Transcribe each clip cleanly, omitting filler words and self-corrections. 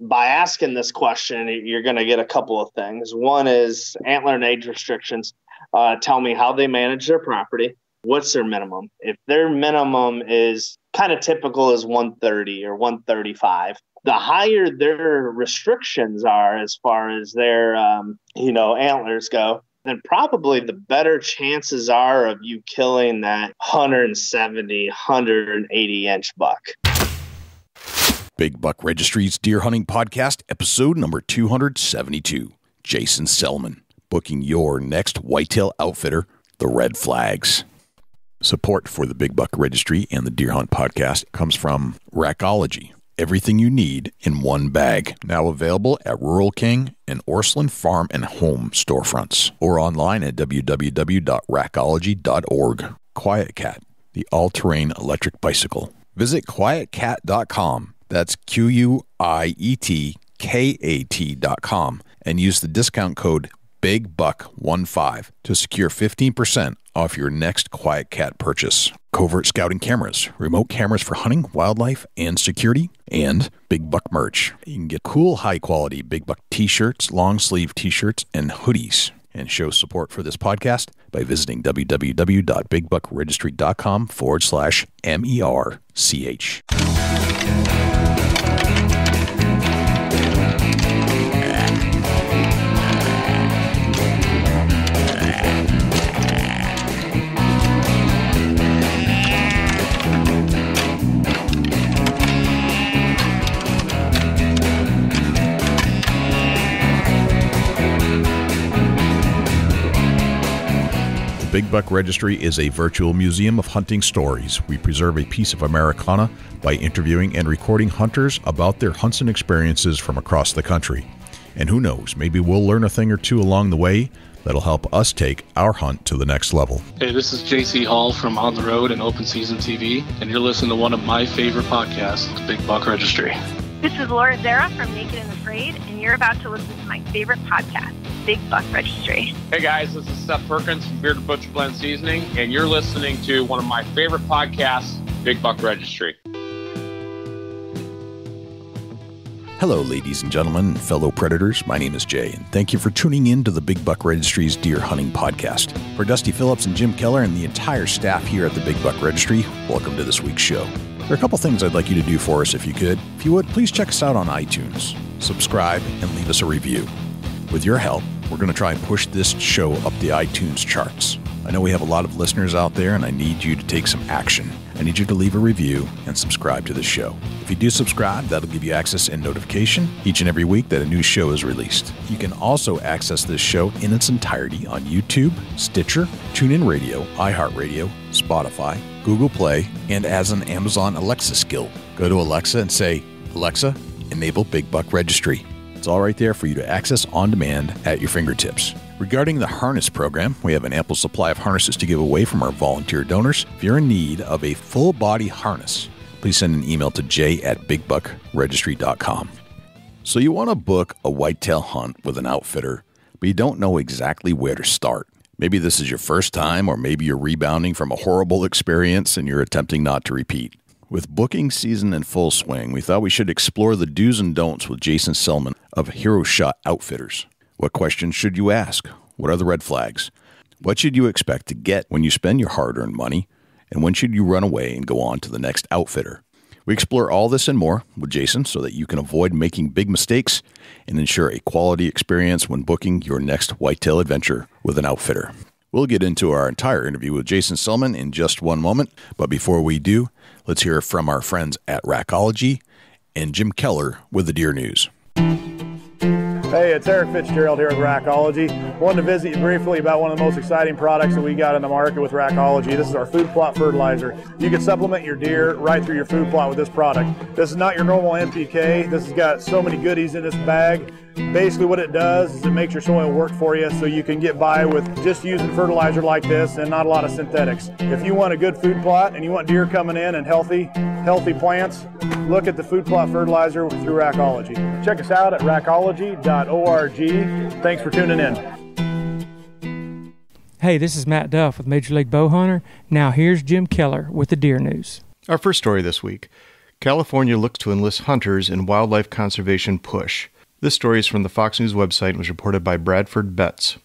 by asking this question, you're going to get a couple of things. One is antler and age restrictions. Tell me how they manage their property. What's their minimum? If their minimum is kind of typical as 130 or 135, the higher their restrictions are as far as their, antlers go, then probably the better chances are of you killing that 170, 180 inch buck. Big Buck Registry's Deer Hunting Podcast, episode number 272. Jason Selman, booking your next whitetail outfitter, the Red Flags. Support for the Big Buck Registry and the Deer Hunt Podcast comes from Rackology. Everything you need in one bag. Now available at Rural King and Orslin Farm and Home storefronts or online at www.rackology.org. Quiet Cat, the all-terrain electric bicycle. Visit quietcat.com. That's QUIETKAT.com and use the discount code BIGBUCK15 to secure 15% off your next Quiet Cat purchase. Covert scouting cameras, remote cameras for hunting, wildlife, and security, and Big Buck merch. You can get cool, high-quality Big Buck t-shirts, long-sleeve t-shirts, and hoodies. And show support for this podcast by visiting www.bigbuckregistry.com/MERCH. Big Buck Registry is a virtual museum of hunting stories. We preserve a piece of Americana by interviewing and recording hunters about their hunts and experiences from across the country. And who knows, maybe we'll learn a thing or two along the way that'll help us take our hunt to the next level. Hey, this is JC Hall from On the Road and Open Season TV, and you're listening to one of my favorite podcasts, the Big Buck Registry. This is Laura Zara from Naked and Afraid, and you're about to listen to my favorite podcast, Big Buck Registry. Hey guys, this is Seth Perkins from Bearded Butcher Blend Seasoning, and you're listening to one of my favorite podcasts, Big Buck Registry. Hello, ladies and gentlemen, fellow predators. My name is Jay, and thank you for tuning in to the Big Buck Registry's Deer Hunting Podcast. For Dusty Phillips and Jim Keller and the entire staff here at the Big Buck Registry, welcome to this week's show. There are a couple things I'd like you to do for us if you could. If you would, please check us out on iTunes, subscribe, and leave us a review. With your help, we're going to try and push this show up the iTunes charts. I know we have a lot of listeners out there, and I need you to take some action. I need you to leave a review and subscribe to the show. If you do subscribe, that'll give you access and notification each and every week that a new show is released. You can also access this show in its entirety on YouTube, Stitcher, TuneIn Radio, iHeartRadio, Spotify, Google Play, and as an Amazon Alexa skill. Go to Alexa and say, Alexa, enable Big Buck Registry. It's all right there for you to access on demand at your fingertips. Regarding the harness program, we have an ample supply of harnesses to give away from our volunteer donors. If you're in need of a full body harness, please send an email to jay@bigbuckregistry.com. So you want to book a whitetail hunt with an outfitter, but you don't know exactly where to start. Maybe this is your first time, or maybe you're rebounding from a horrible experience and you're attempting not to repeat. With booking season in full swing, we thought we should explore the do's and don'ts with Jason Selman of Hero Shot Outfitters. What questions should you ask? What are the red flags? What should you expect to get when you spend your hard-earned money? And when should you run away and go on to the next outfitter? We explore all this and more with Jason so that you can avoid making big mistakes and ensure a quality experience when booking your next whitetail adventure with an outfitter. We'll get into our entire interview with Jason Selman in just one moment, but before we do, let's hear from our friends at Rackology and Jim Keller with the Deer News. Hey, it's Eric Fitzgerald here with Rackology. Wanted to visit you briefly about one of the most exciting products that we got in the market with Rackology. This is our food plot fertilizer. You can supplement your deer right through your food plot with this product. This is not your normal NPK. This has got so many goodies in this bag. Basically what it does is it makes your soil work for you so you can get by with just using fertilizer like this and not a lot of synthetics. If you want a good food plot and you want deer coming in and healthy plants, look at the food plot fertilizer through Rackology. Check us out at rackology.org. Thanks for tuning in. Hey, this is Matt Duff with Major League Bow Hunter. Now here's Jim Keller with the Deer News. Our first story this week California looks to enlist hunters in wildlife conservation push. This story is from the Fox News website and was reported by Bradford Betts.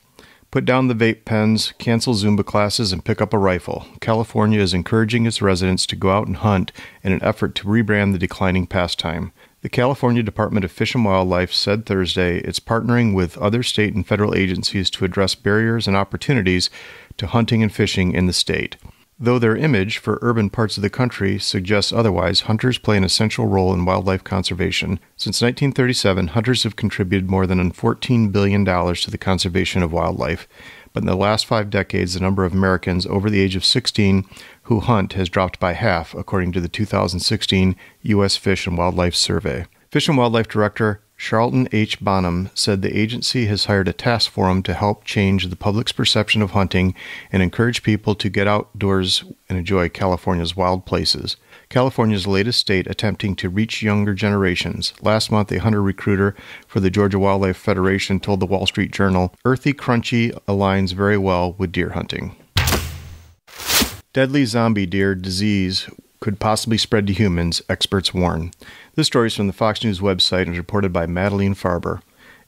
Put down the vape pens, cancel Zumba classes, and pick up a rifle. California is encouraging its residents to go out and hunt in an effort to rebrand the declining pastime. The California Department of Fish and Wildlife said Thursday it's partnering with other state and federal agencies to address barriers and opportunities to hunting and fishing in the state. Though their image for urban parts of the country suggests otherwise, hunters play an essential role in wildlife conservation. Since 1937, hunters have contributed more than $14 billion to the conservation of wildlife. But in the last 5 decades, the number of Americans over the age of 16 who hunt has dropped by half, according to the 2016 U.S. Fish and Wildlife Survey. Fish and Wildlife Director Charlton H. Bonham said the agency has hired a task force to help change the public's perception of hunting and encourage people to get outdoors and enjoy California's wild places. California's latest state attempting to reach younger generations. Last month, a hunter recruiter for the Georgia Wildlife Federation told the Wall Street Journal, "Earthy crunchy aligns very well with deer hunting." Deadly zombie deer disease could possibly spread to humans, experts warn. This story is from the Fox News website and is reported by Madeline Farber.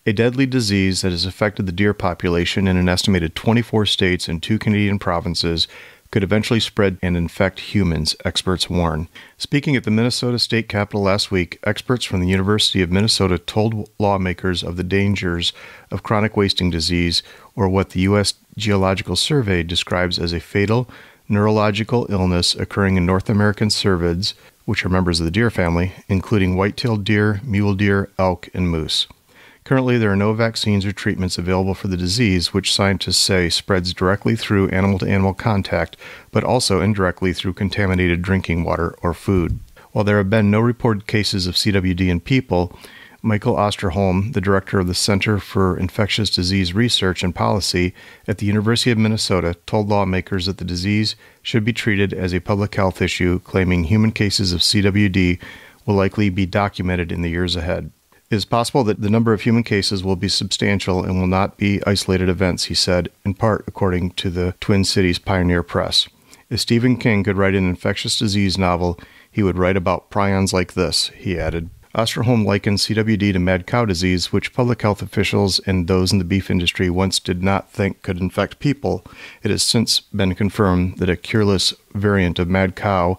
A deadly disease that has affected the deer population in an estimated 24 states and 2 Canadian provinces could eventually spread and infect humans, experts warn. Speaking at the Minnesota State Capitol last week, experts from the University of Minnesota told lawmakers of the dangers of chronic wasting disease, or what the U.S. Geological Survey describes as a fatal neurological illness occurring in North American cervids, which are members of the deer family, including white-tailed deer, mule deer, elk, and moose. Currently, there are no vaccines or treatments available for the disease, which scientists say spreads directly through animal-to-animal contact, but also indirectly through contaminated drinking water or food. While there have been no reported cases of CWD in people, Michael Osterholm, the director of the Center for Infectious Disease Research and Policy at the University of Minnesota, told lawmakers that the disease should be treated as a public health issue, claiming human cases of CWD will likely be documented in the years ahead. It is possible that the number of human cases will be substantial and will not be isolated events, he said, in part according to the Twin Cities Pioneer Press. If Stephen King could write an infectious disease novel, he would write about prions like this, he added. Osterholm likened CWD to mad cow disease, which public health officials and those in the beef industry once did not think could infect people. It has since been confirmed that a cureless variant of mad cow,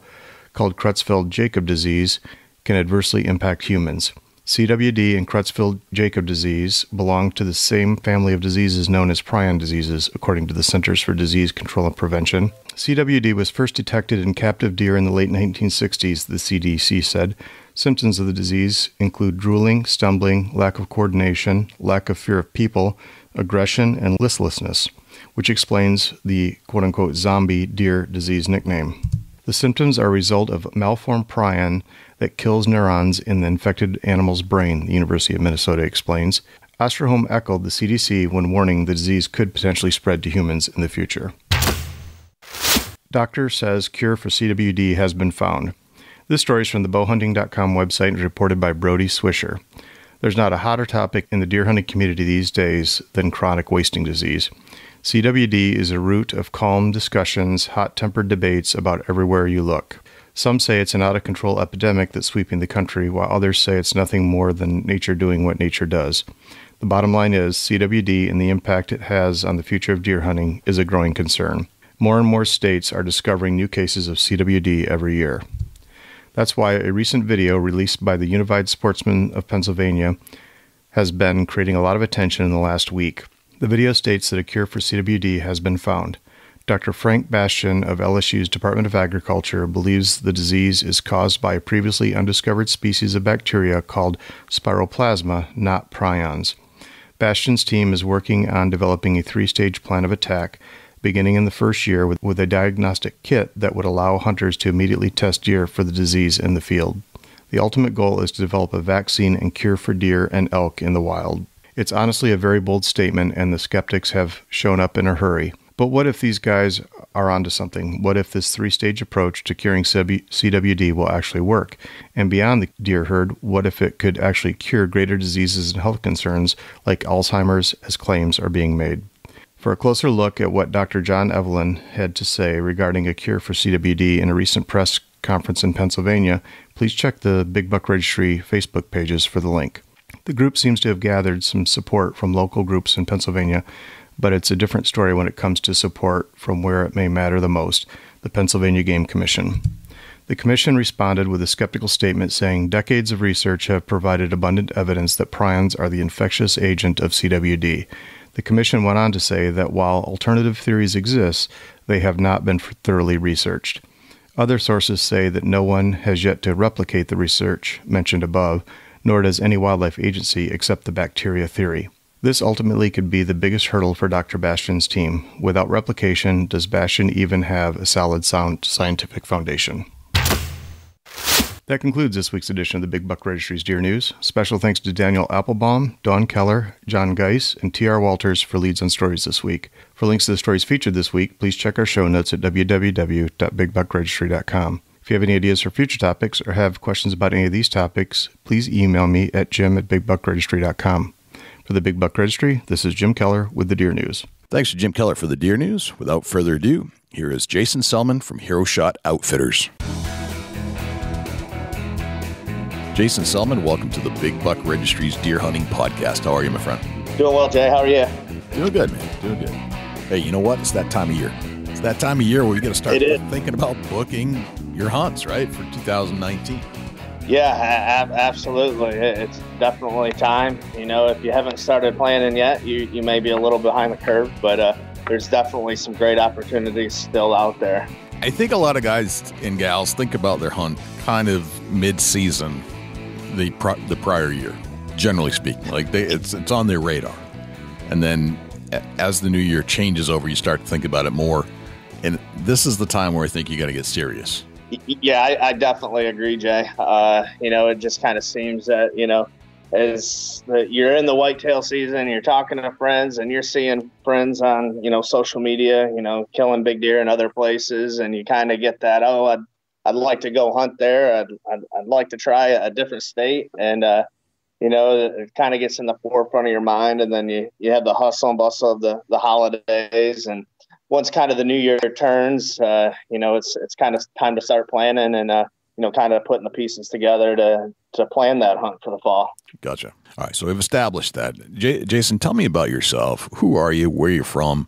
called Creutzfeldt-Jakob disease, can adversely impact humans. CWD and Creutzfeldt-Jakob disease belong to the same family of diseases known as prion diseases, according to the Centers for Disease Control and Prevention. CWD was first detected in captive deer in the late 1960s, the CDC said. Symptoms of the disease include drooling, stumbling, lack of coordination, lack of fear of people, aggression, and listlessness, which explains the quote-unquote zombie deer disease nickname. The symptoms are a result of malformed prion that kills neurons in the infected animal's brain, the University of Minnesota explains. Osterholm echoed the CDC when warning the disease could potentially spread to humans in the future. Doctor says cure for CWD has been found. This story is from the bowhunting.com website and reported by Brody Swisher. There's not a hotter topic in the deer hunting community these days than chronic wasting disease. CWD is a root of calm discussions, hot-tempered debates about everywhere you look. Some say it's an out-of-control epidemic that's sweeping the country, while others say it's nothing more than nature doing what nature does. The bottom line is CWD and the impact it has on the future of deer hunting is a growing concern. More and more states are discovering new cases of CWD every year. That's why a recent video released by the Unified Sportsmen of Pennsylvania has been creating a lot of attention in the last week. The video states that a cure for CWD has been found. Dr. Frank Bastian of LSU's Department of Agriculture believes the disease is caused by a previously undiscovered species of bacteria called spiroplasma, not prions. Bastian's team is working on developing a 3-stage plan of attack, beginning in the first year with a diagnostic kit that would allow hunters to immediately test deer for the disease in the field. The ultimate goal is to develop a vaccine and cure for deer and elk in the wild. It's honestly a very bold statement, and the skeptics have shown up in a hurry. But what if these guys are onto something? What if this 3-stage approach to curing CWD will actually work? And beyond the deer herd, what if it could actually cure greater diseases and health concerns like Alzheimer's, as claims are being made? For a closer look at what Dr. John Evelyn had to say regarding a cure for CWD in a recent press Conference in Pennsylvania, please check the Big Buck Registry Facebook pages for the link. The group seems to have gathered some support from local groups in Pennsylvania, but it's a different story when it comes to support from where it may matter the most, the Pennsylvania Game Commission. The commission responded with a skeptical statement saying decades of research have provided abundant evidence that prions are the infectious agent of CWD. The commission went on to say that while alternative theories exist, they have not been thoroughly researched. Other sources say that no one has yet to replicate the research mentioned above, nor does any wildlife agency accept the bacteria theory. This ultimately could be the biggest hurdle for Dr. Bastian's team. Without replication, does Bastian even have a solid, sound scientific foundation? That concludes this week's edition of the Big Buck Registry's Deer News. Special thanks to Daniel Applebaum, Dawn Keller, John Geis, and T.R. Walters for leads on stories this week. For links to the stories featured this week, please check our show notes at www.bigbuckregistry.com. If you have any ideas for future topics or have questions about any of these topics, please email me at jim@bigbuckregistry.com. For the Big Buck Registry, this is Jim Keller with the Deer News. Thanks to Jim Keller for the Deer News. Without further ado, here is Jason Selman from Hero Shot Outfitters. Jason Selman, welcome to the Big Buck Registry's Deer Hunting Podcast. How are you, my friend? Doing well, Jay. How are you? Doing good, man. Doing good. Hey, you know what? It's that time of year. It's that time of year where you got to start thinking about booking your hunts, right, for 2019. Yeah, absolutely. It's definitely time. You know, if you haven't started planning yet, you may be a little behind the curve, but there's definitely some great opportunities still out there. I think a lot of guys and gals think about their hunt kind of mid-season, the prior year, generally speaking. Like it's on their radar. And then as the new year changes over, you start to think about it more. And this is the time where I think you got to get serious. Yeah, I definitely agree, Jay. It just kind of seems that, as you're in the whitetail season, you're talking to friends and you're seeing friends on, social media, killing big deer in other places. And you kind of get that, I'd like to go hunt there. I'd like to try a different state. And, it kind of gets in the forefront of your mind. And then you have the hustle and bustle of the holidays. And once kind of the new year turns, it's kind of time to start planning and, kind of putting the pieces together to plan that hunt for the fall. Gotcha. All right. So we've established that. Jason, tell me about yourself. Who are you? Where are you from?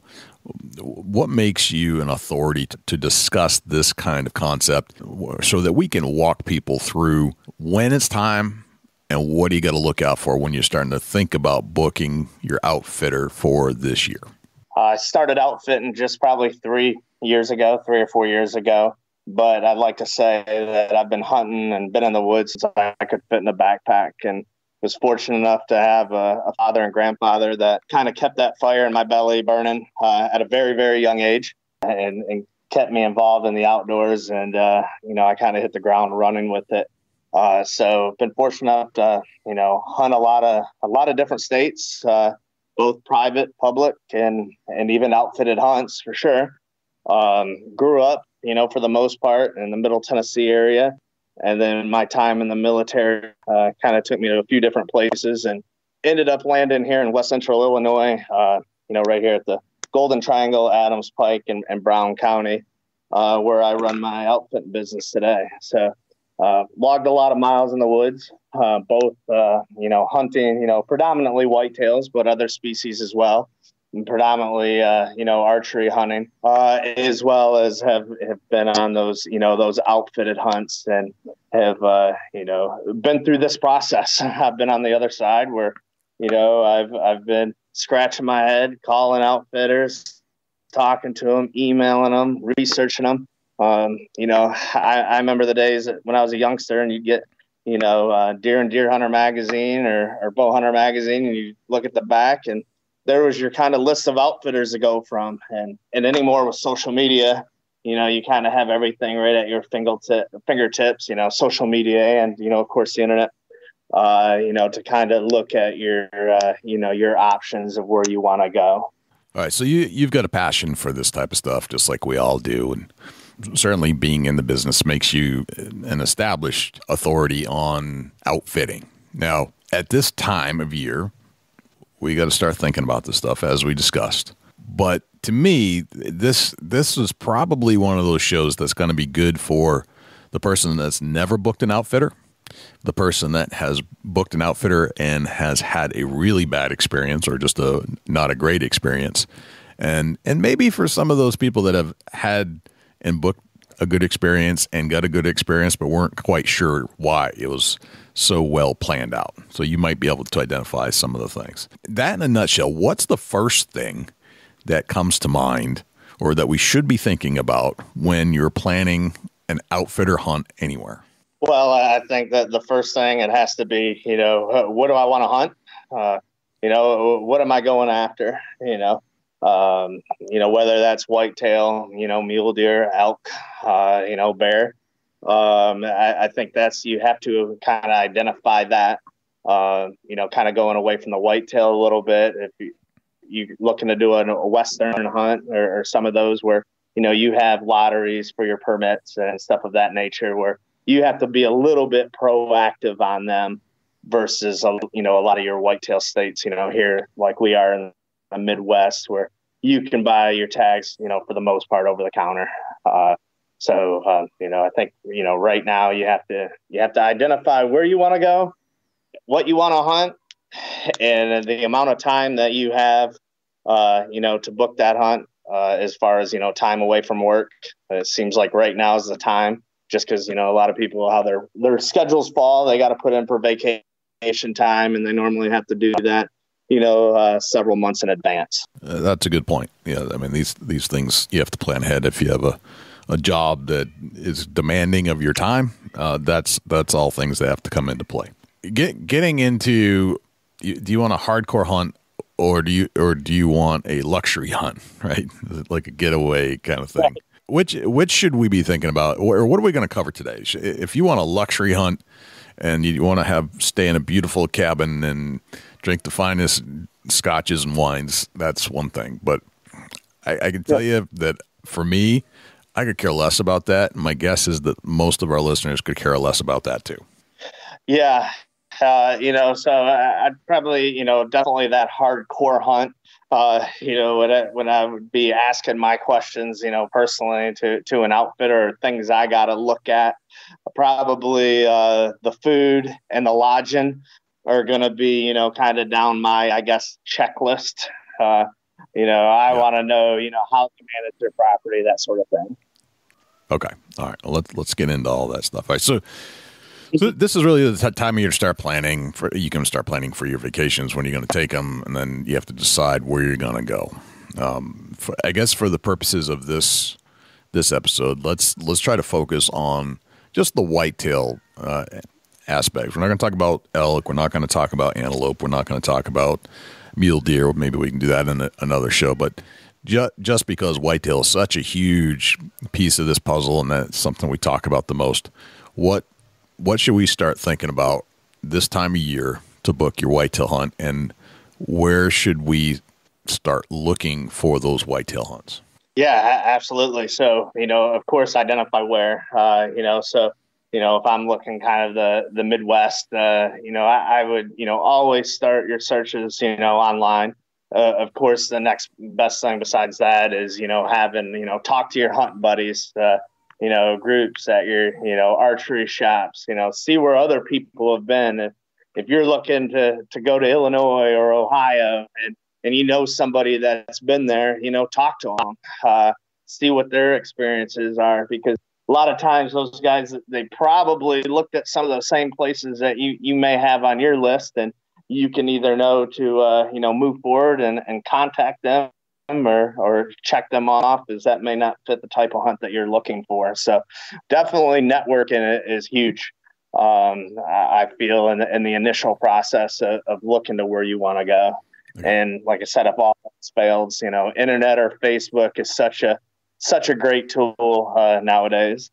What makes you an authority to discuss this kind of concept so that we can walk people through when it's time and what do you got to look out for when you're starting to think about booking your outfitter for this year? I started outfitting just probably 3 or 4 years ago. But I'd like to say that I've been hunting and been in the woods since I could fit in a backpack, and was fortunate enough to have a father and grandfather that kind of kept that fire in my belly burning at a very, very young age and kept me involved in the outdoors. And, I kind of hit the ground running with it. So been fortunate enough to, hunt a lot of different states, both private, public, and even outfitted hunts for sure. Grew up, for the most part in the Middle Tennessee area. And then my time in the military kind of took me to a few different places and ended up landing here in West Central Illinois, right here at the Golden Triangle, Adams Pike, and Brown County, where I run my outfitting business today. So logged a lot of miles in the woods, both, hunting, predominantly whitetails, but other species as well. And predominantly, archery hunting, as well as have been on those, those outfitted hunts and have, been through this process. I've been on the other side where, I've been scratching my head, calling outfitters, talking to them, emailing them, researching them. I remember the days when I was a youngster and you'd get, Deer and Deer Hunter magazine or Bow Hunter magazine, and you look at the back and there was your kind of list of outfitters to go from. And anymore with social media, you kind of have everything right at your fingertips, social media and, of course, the internet, to kind of look at your options of where you want to go. All right. So you've got a passion for this type of stuff, just like we all do. And certainly being in the business makes you an established authority on outfitting. Now, at this time of year, we got to start thinking about this stuff, as we discussed. But to me, this is probably one of those shows that's going to be good for the person that's never booked an outfitter, the person that has booked an outfitter and has had a really bad experience or just not a great experience. And maybe for some of those people that have had and booked a good experience and got a good experience but weren't quite sure why it was so well planned out. So you might be able to identify some of the things. That in a nutshell, what's the first thing that comes to mind or that we should be thinking about when you're planning an outfitter hunt anywhere? Well, I think that the first thing, it has to be, what do I want to hunt? What am I going after? Whether that's whitetail, mule deer, elk, bear. I think you have to kind of identify that, kind of going away from the whitetail a little bit. If you're looking to do a Western hunt or some of those where, you have lotteries for your permits and stuff of that nature where you have to be a little bit proactive on them versus, a lot of your whitetail states, here like we are in the Midwest where you can buy your tags, for the most part over the counter. I think, right now you have to identify where you want to go, what you want to hunt, and the amount of time that you have, to book that hunt, as far as, time away from work. It seems like right now is the time just because, a lot of people, how their schedules fall, they got to put in for vacation time and they normally have to do that, several months in advance. That's a good point. Yeah. I mean, these things you have to plan ahead. If you have a job that is demanding of your time, that's all things that have to come into play. Getting into, do you want a hardcore hunt or do you want a luxury hunt, right? Like a getaway kind of thing. Which should we be thinking about, or what are we going to cover today? If you want a luxury hunt and you want to stay in a beautiful cabin and drink the finest scotches and wines, that's one thing. But I can tell you that for me, I could care less about that. My guess is that most of our listeners could care less about that too. Yeah. So I'd probably, definitely that hardcore hunt, when I would be asking my questions, personally to an outfitter, or things I got to look at, probably the food and the lodging are going to be, kind of down my, I guess, checklist. I want to know, how to manage their property, that sort of thing. Okay. All right. Well, let's get into all that stuff. All right. So this is really the time of year to start planning you can start planning for your vacations, when you're going to take them, and then you have to decide where you're going to go. I guess for the purposes of this episode, let's try to focus on just the whitetail aspect. We're not going to talk about elk. We're not going to talk about antelope. We're not going to talk about mule deer. Maybe we can do that in another show. But just because whitetail is such a huge piece of this puzzle, and that's something we talk about the most, what should we start thinking about this time of year to book your whitetail hunt, and where should we start looking for those whitetail hunts? Yeah, absolutely. So, of course, identify where, if I'm looking kind of the Midwest, I would, always start your searches, online. Of course, the next best thing besides that is, having, talk to your hunting buddies, groups at your, archery shops, see where other people have been. If you're looking to go to Illinois or Ohio and somebody that's been there, talk to them, see what their experiences are, because a lot of times those guys, they probably looked at some of the same places that you may have on your list, and you can either know to, move forward and contact them, or check them off, as that may not fit the type of hunt that you're looking for. So definitely networking is huge. I feel in the initial process of looking to where you want to go. And like I said, if all else fails, internet or Facebook is such a great tool nowadays.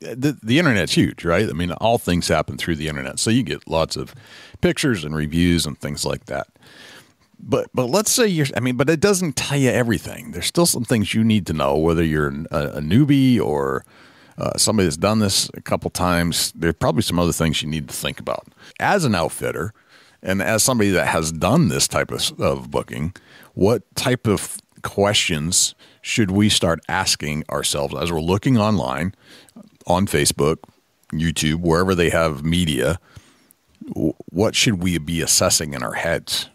The internet's huge, right? I mean, all things happen through the internet. So you get lots of pictures and reviews and things like that. But let's say but it doesn't tell you everything. There's still some things you need to know, whether you're a newbie or somebody that's done this a couple times. There's probably some other things you need to think about. As an outfitter and as somebody that has done this type of booking, what type of questions should we start asking ourselves as we're looking online, on Facebook, YouTube, wherever they have media, what should we be assessing in our heads?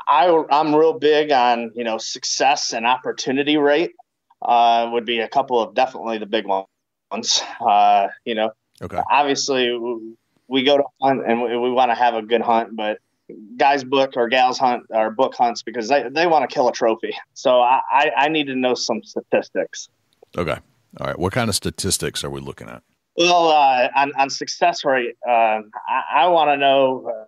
I'm real big on, success and opportunity rate would be a couple of definitely the big ones. Okay. Obviously we go to hunt and we want to have a good hunt, but guys book or gals hunt or book hunts because they want to kill a trophy. So I need to know some statistics. Okay. All right. What kind of statistics are we looking at? Well, on success rate, I want to know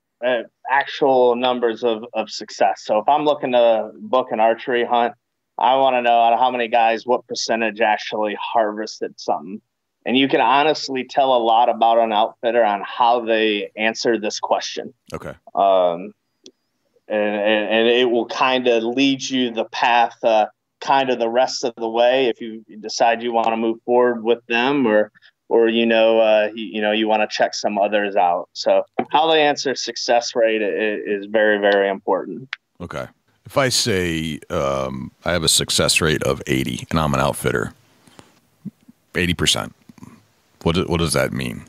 actual numbers of success. So if I'm looking to book an archery hunt, I want to know out of how many guys, what percentage actually harvested something. And you can honestly tell a lot about an outfitter on how they answer this question. Okay. And it will kind of lead you the path, kind of the rest of the way if you decide you want to move forward with them or you want to check some others out. So how they answer success rate is very, very important. Okay. If I say I have a success rate of 80 and I'm an outfitter, 80%, what does that mean?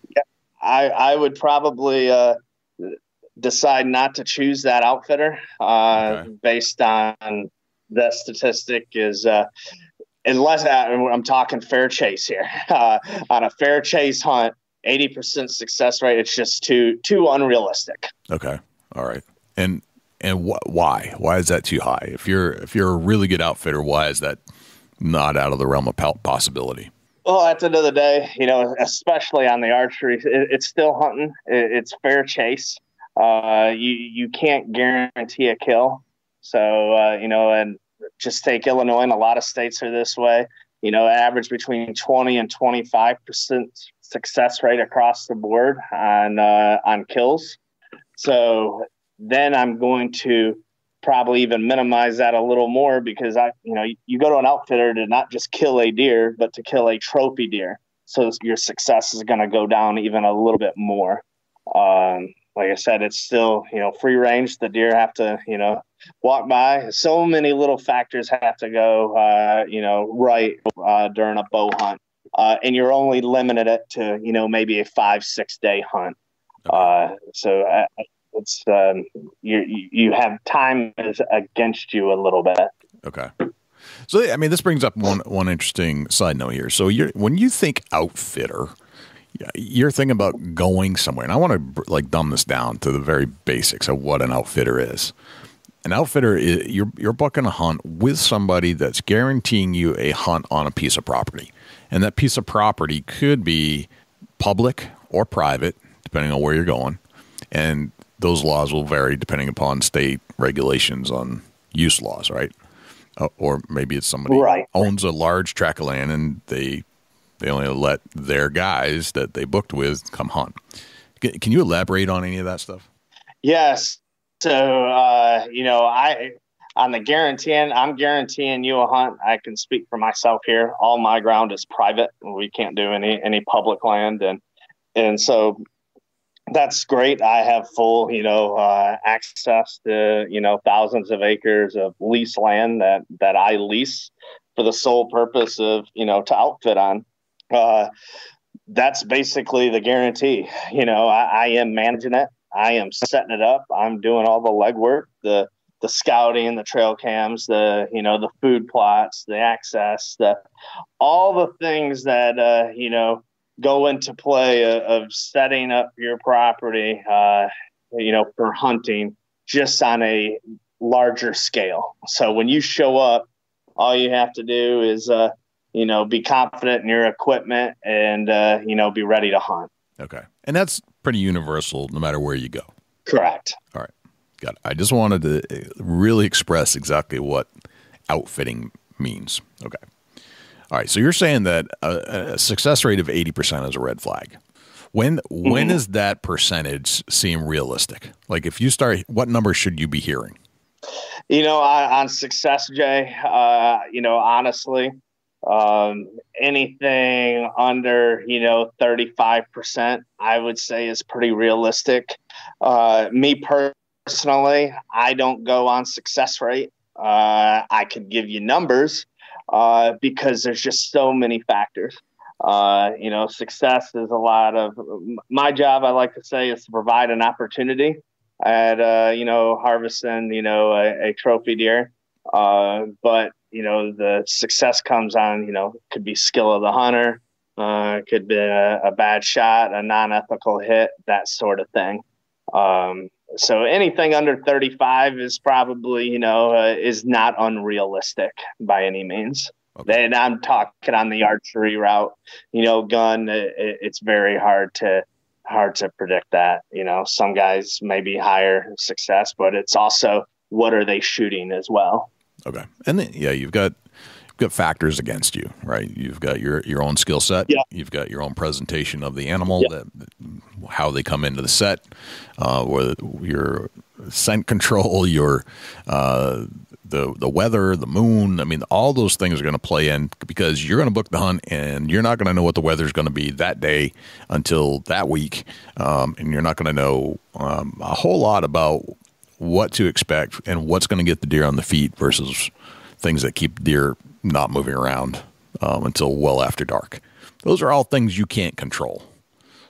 Yeah, I would probably decide not to choose that outfitter based on that statistic is unless I'm talking fair chase here. On a fair chase hunt, 80% success rate, it's just too unrealistic. Okay. All right. And why? Why is that too high? If you're a really good outfitter, why is that not out of the realm of possibility? Well, at the end of the day, especially on the archery, it's still hunting. It's fair chase. You can't guarantee a kill. So, and just take Illinois, and a lot of states are this way, average between 20 and 25% success rate across the board on kills. So then I'm going to probably even minimize that a little more because you go to an outfitter to not just kill a deer, but to kill a trophy deer. So your success is going to go down even a little bit more. Like I said, it's still, free range. The deer have to, walk by. So many little factors have to go, right during a bow hunt. And you're only limited it to, maybe a 5-6 day hunt. So it's you have time against you a little bit. Okay. So, this brings up one interesting side note here. So when you think outfitter, you're thinking about going somewhere. And I want to dumb this down to the very basics of what an outfitter is. An outfitter is you're booking a hunt with somebody that's guaranteeing you a hunt on a piece of property. And that piece of property could be public or private, depending on where you're going. And those laws will vary depending upon state regulations on use laws, right? Or maybe it's somebody owns a large tract of land and they only let their guys that they booked with come hunt. Can you elaborate on any of that stuff? Yes. So, on the guaranteeing, I'm guaranteeing you a hunt. I can speak for myself here. All my ground is private. We can't do any public land. And so that's great. I have full, access to, thousands of acres of lease land that I lease for the sole purpose of, to outfit on. That's basically the guarantee. I am managing it. I am setting it up. I'm doing all the legwork, the scouting, the trail cams, the food plots, the access, all the things that, go into play of setting up your property, for hunting just on a larger scale. So when you show up, all you have to do is, be confident in your equipment and, be ready to hunt. Okay. And that's pretty universal no matter where you go. Correct. All right. Got it. I just wanted to really express exactly what outfitting means. Okay. All right. So you're saying that a success rate of 80% is a red flag. When does that percentage seem realistic? Like if you start, what number should you be hearing? On success, Jay, honestly, anything under, 35%, I would say is pretty realistic. Me personally, I don't go on success rate. I could give you numbers because there's just so many factors. Success is a lot of my job. I like to say is to provide an opportunity at, harvesting, a trophy deer. But the success comes on, could be skill of the hunter, could be a bad shot, a non-ethical hit, that sort of thing. So anything under 35 is probably, is not unrealistic by any means. Okay. And I'm talking on the archery route, gun. It's very hard to predict that. Some guys may be higher success, but it's also what are they shooting as well. Okay, and then, you've got factors against you, right? You've got your own skill set. Yeah. You've got your own presentation of the animal, how they come into the set, whether your scent control, your the weather, the moon. I mean, all those things are going to play in because you're going to book the hunt and you're not going to know what the weather's going to be that day until that week, and you're not going to know a whole lot about what to expect and what's going to get the deer on the feet versus things that keep deer not moving around until well after dark. Those are all things you can't control.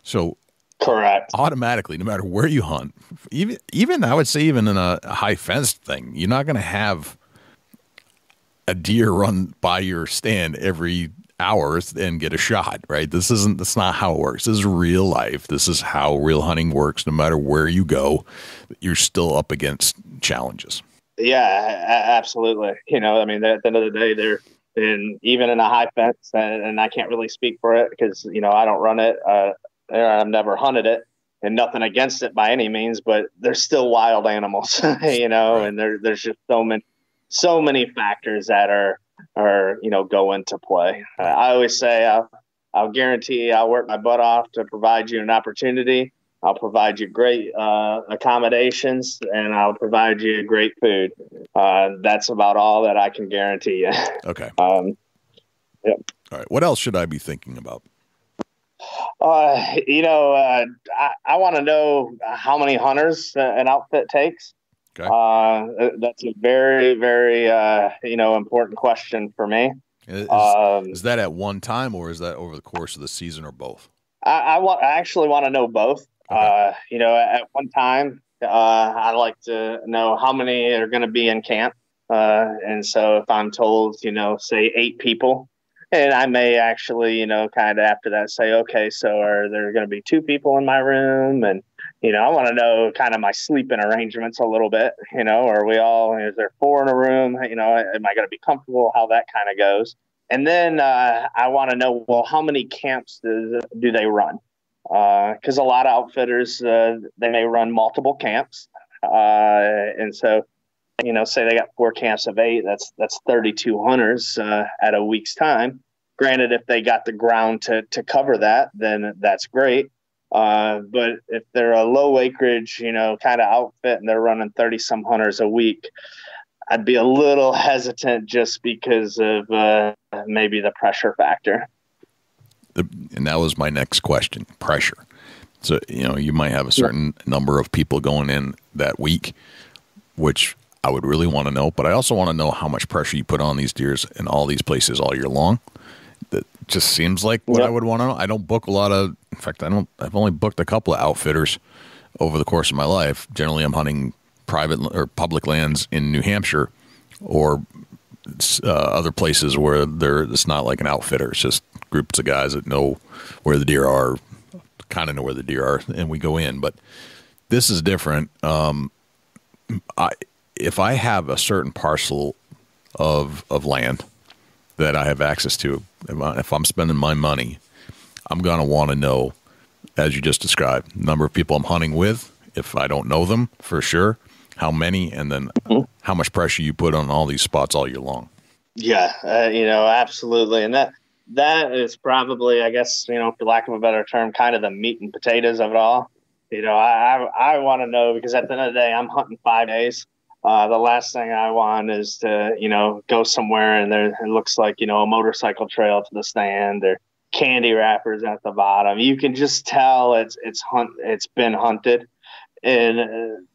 So correct. Automatically, no matter where you hunt, even I would say even in a high fenced thing, you're not going to have a deer run by your stand every hour and get a shot, right? That's not how it works. This is real life. This is how real hunting works. No matter where you go, you're still up against challenges. Yeah, absolutely. At the end of the day, they're even in a high fence, and I can't really speak for it because, I don't run it. I've never hunted it, and nothing against it by any means, but they're still wild animals, right. And there's just so many factors that are go into play. I always say I'll guarantee I'll work my butt off to provide you an opportunity. I'll provide you great accommodations, and I'll provide you great food. That's about all that I can guarantee you. Okay. Yep. All right. What else should I be thinking about? I want to know how many hunters an outfit takes. Okay. That's a very, very, important question for me. Is that at one time, or is that over the course of the season, or both? I actually want to know both. Okay. At one time, I like to know how many are going to be in camp. And so if I'm told, say 8 people, and I may actually, kind of after that say, okay, so are there going to be 2 people in my room? And, I want to know kind of my sleeping arrangements a little bit, are we all, is there 4 in a room? Am I going to be comfortable? How that kind of goes. And then I want to know, well, how many camps do they run? Because a lot of outfitters, they may run multiple camps. And so, say they got 4 camps of 8, that's 32 hunters at a week's time. Granted, if they got the ground to cover that, then that's great. But if they're a low acreage, kind of outfit and they're running 30 some hunters a week, I'd be a little hesitant just because of maybe the pressure factor. And that was my next question, pressure. So, you might have a certain number of people going in that week, which I would really want to know, but I also want to know how much pressure you put on these deers in all these places all year long. That just seems like what I would want to know. I don't book a lot of, in fact, I've only booked a couple of outfitters over the course of my life. Generally, I'm hunting private or public lands in New Hampshire or other places where it's not like an outfitter. It's just groups of guys that know where the deer are, kind of know where the deer are, and we go in. But this is different. If I have a certain parcel of land that I have access to, if I'm spending my money, I'm going to want to know, as you just described, number of people I'm hunting with, if I don't know them for sure, how many, and then how much pressure you put on all these spots all year long. Yeah, absolutely. And that is probably, I guess, for lack of a better term, kind of the meat and potatoes of it all. I want to know, because at the end of the day, I'm hunting 5 days. The last thing I want is to, go somewhere and it looks like, a motorcycle trail to the stand or candy wrappers at the bottom. You can just tell it's been hunted. And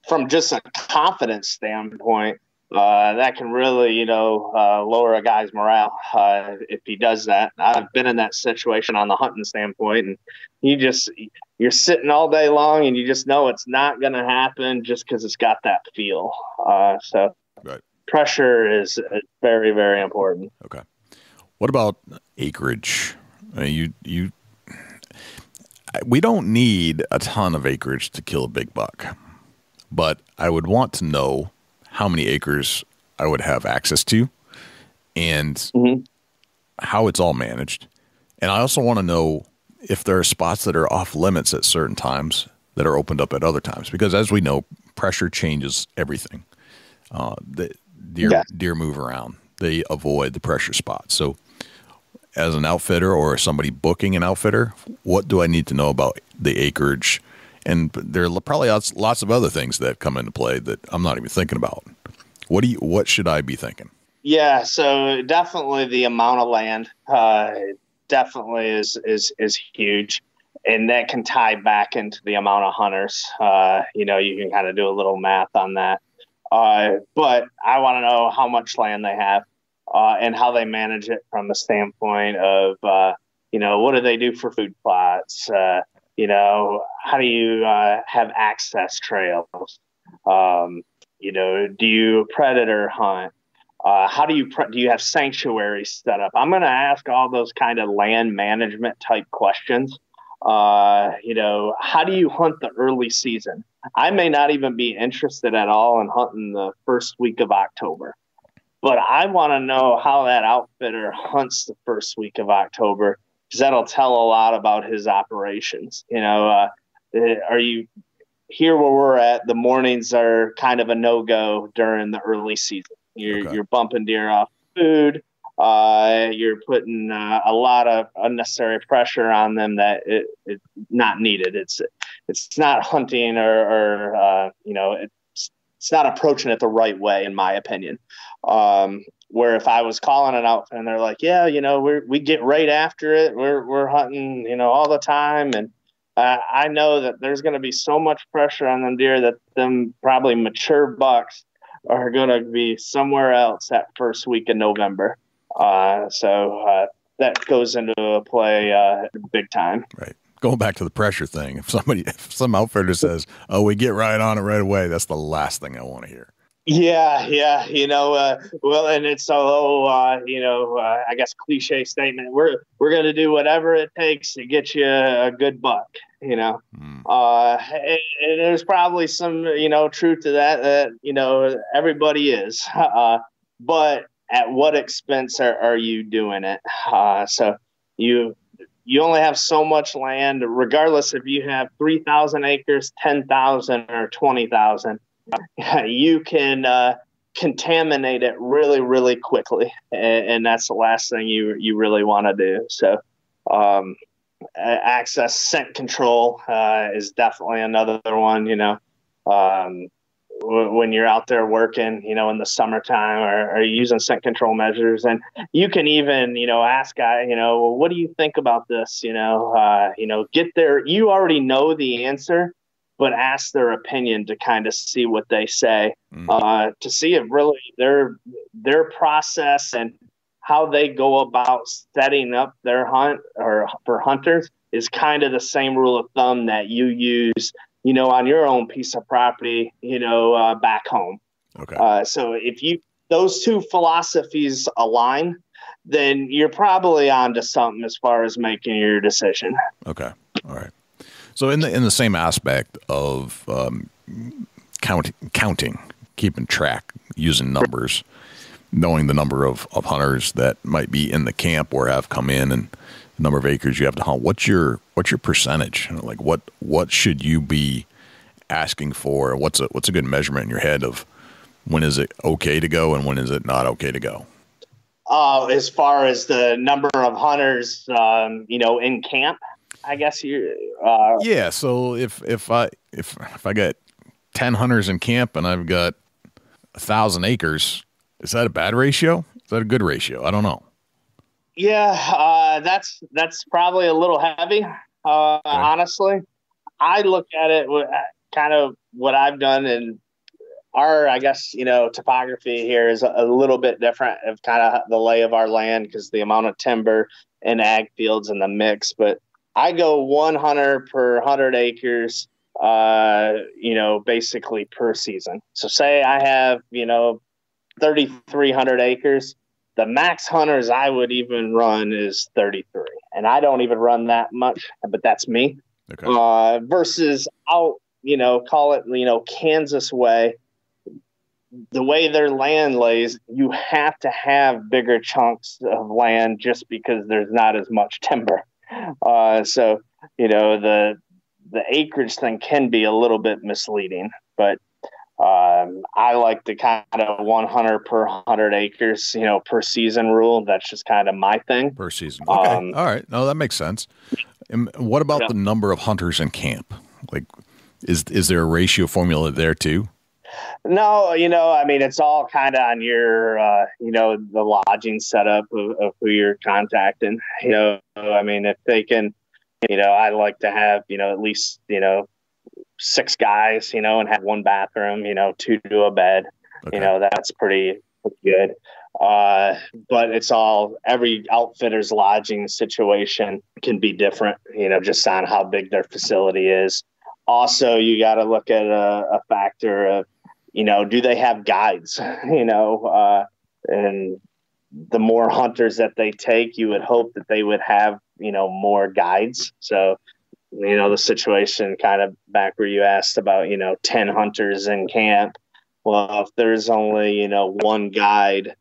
from just a confidence standpoint, that can really, lower a guy's morale if he does that. I've been in that situation on the hunting standpoint, and you're sitting all day long, and you just know it's not going to happen just because it's got that feel. So Right. pressure is very, very important. Okay. What about acreage? I mean, we don't need a ton of acreage to kill a big buck, but I would want to know how many acres I would have access to and how it's all managed. And I also want to know if there are spots that are off limits at certain times that are opened up at other times, because as we know, pressure changes everything. The deer move around. They avoid the pressure spots. So as an outfitter or somebody booking an outfitter, what do I need to know about the acreage? And there are probably lots of other things that come into play that I'm not even thinking about. What should I be thinking? Yeah, so definitely the amount of land definitely is huge, and that can tie back into the amount of hunters. You can kind of do a little math on that. But I want to know how much land they have and how they manage it from the standpoint of, what do they do for food plots? How do you have access trails? Do you predator hunt? How do you have sanctuaries set up? I'm going to ask all those kind of land management type questions. How do you hunt the early season? I may not even be interested at all in hunting the first week of October, but I want to know how that outfitter hunts the first week of October, because that'll tell a lot about his operations. Are you here where we're at? The mornings are kind of a no-go during the early season. You're bumping deer off food. You're putting a lot of unnecessary pressure on them that it's not needed. It's not hunting or it's not approaching it the right way, in my opinion. Where if I was calling it out and they're like, yeah, we get right after it. We're hunting, all the time. And I know that there's going to be so much pressure on them deer that them probably mature bucks are going to be somewhere else that first week in November. So that goes into play big time. Right. Going back to the pressure thing, if some outfitter says, "Oh, we get right on it right away," that's the last thing I want to hear. Yeah. Well, and it's I guess cliche statement. We're going to do whatever it takes to get you a good buck. And there's probably some truth to that everybody is, but at what expense are you doing it? So you only have so much land, regardless if you have 3,000 acres, 10,000 or 20,000, you can contaminate it really, really quickly. And that's the last thing you really want to do. So access scent control is definitely another one, when you're out there working, in the summertime or using scent control measures. And you can even, ask guy, well, what do you think about this? Get there. You already know the answer, but ask their opinion to kind of see what they say, to see if really their process and how they go about setting up their hunt or for hunters is kind of the same rule of thumb that you use on your own piece of property, back home. Okay. So if those two philosophies align, then you're probably onto something as far as making your decision. Okay. All right. So in the same aspect of counting, keeping track, using numbers, knowing the number of hunters that might be in the camp or have come in and the number of acres you have to hunt, what's your percentage? Like what should you be asking for? What's a good measurement in your head of when is it okay to go and when is it not okay to go? As far as the number of hunters, in camp, I guess yeah. So if I got 10 hunters in camp and I've got 1,000 acres, is that a bad ratio? Is that a good ratio? I don't know. Yeah, that's probably a little heavy. Honestly, I look at it kind of what I've done, and I guess, topography here is a little bit different of kind of the lay of our land because the amount of timber and ag fields in the mix. But I go 1 hunter per 100 acres, basically per season. So say I have, 3,300 acres. The max hunters I would even run is 33. And I don't even run that much, but that's me. Okay. Versus out, call it, Kansas way. The way their land lays, you have to have bigger chunks of land just because there's not as much timber. So, the acreage thing can be a little bit misleading, but I like the kind of 100 per 100 acres, per season rule. That's just kind of my thing. Per season. Okay. All right. No, that makes sense. And what about the number of hunters in camp? Like, is there a ratio formula there too? No, it's all kind of on your, the lodging setup of who you're contacting. If they can, I like to have, at least, 6 guys, and have 1 bathroom, 2 to a bed. Okay. That's pretty good. But it's all, every outfitter's lodging situation can be different, just on how big their facility is. Also, you got to look at a factor of, do they have guides, and the more hunters that they take, you would hope that they would have, more guides. So, the situation kind of back where you asked about, 10 hunters in camp. Well, if there's only, 1 guide,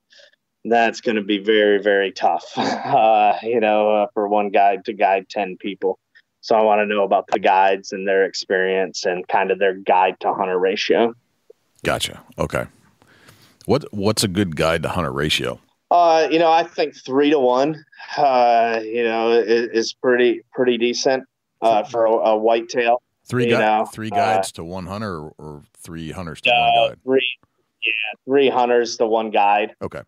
that's going to be very, very tough, for 1 guide to guide 10 people. So I want to know about the guides and their experience and kind of their guide to hunter ratio. Gotcha. Okay. What's a good guide to hunter ratio? I think 3 to 1, is pretty decent, for a whitetail. 3 guides to 1 hunter or 3 hunters to 1 guide? 3 hunters to 1 guide. Okay.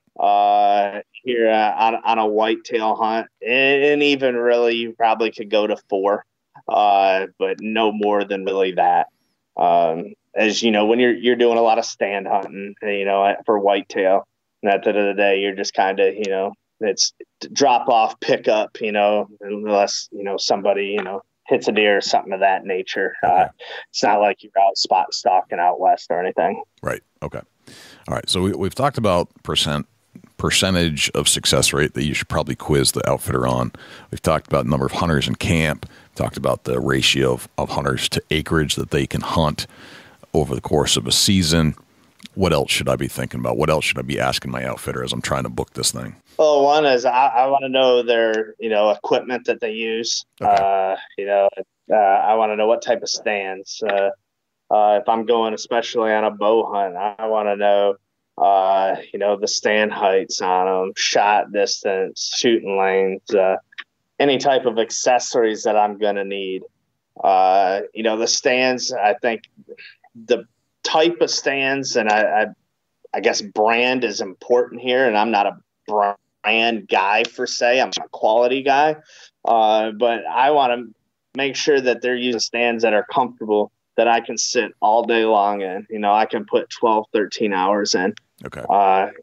Here on a whitetail hunt, and even really, you probably could go to 4, but no more than really that. As when you're doing a lot of stand hunting, for whitetail, and at the end of the day, you're just kind of, it's drop off, pick up, unless, somebody, hits a deer or something of that nature. Okay. It's not like you're out spot stalking out west or anything. Right. Okay. All right. So we've talked about percentage of success rate that you should probably quiz the outfitter on. We've talked about number of hunters in camp. We've talked about the ratio of hunters to acreage that they can hunt over the course of a season. What else should I be thinking about? What else should I be asking my outfitter as I'm trying to book this thing? Well, one is I want to know their, equipment that they use. Okay. I want to know what type of stands. If I'm going, especially on a bow hunt, I want to know, the stand heights on them, shot distance, shooting lanes, any type of accessories that I'm going to need. The stands, I think the type of stands, and I guess brand is important here, and I'm not a brand guy per se. I'm a quality guy, but I want to make sure that they're using stands that are comfortable, that I can sit all day long in. I can put 12, 13 hours in. Okay.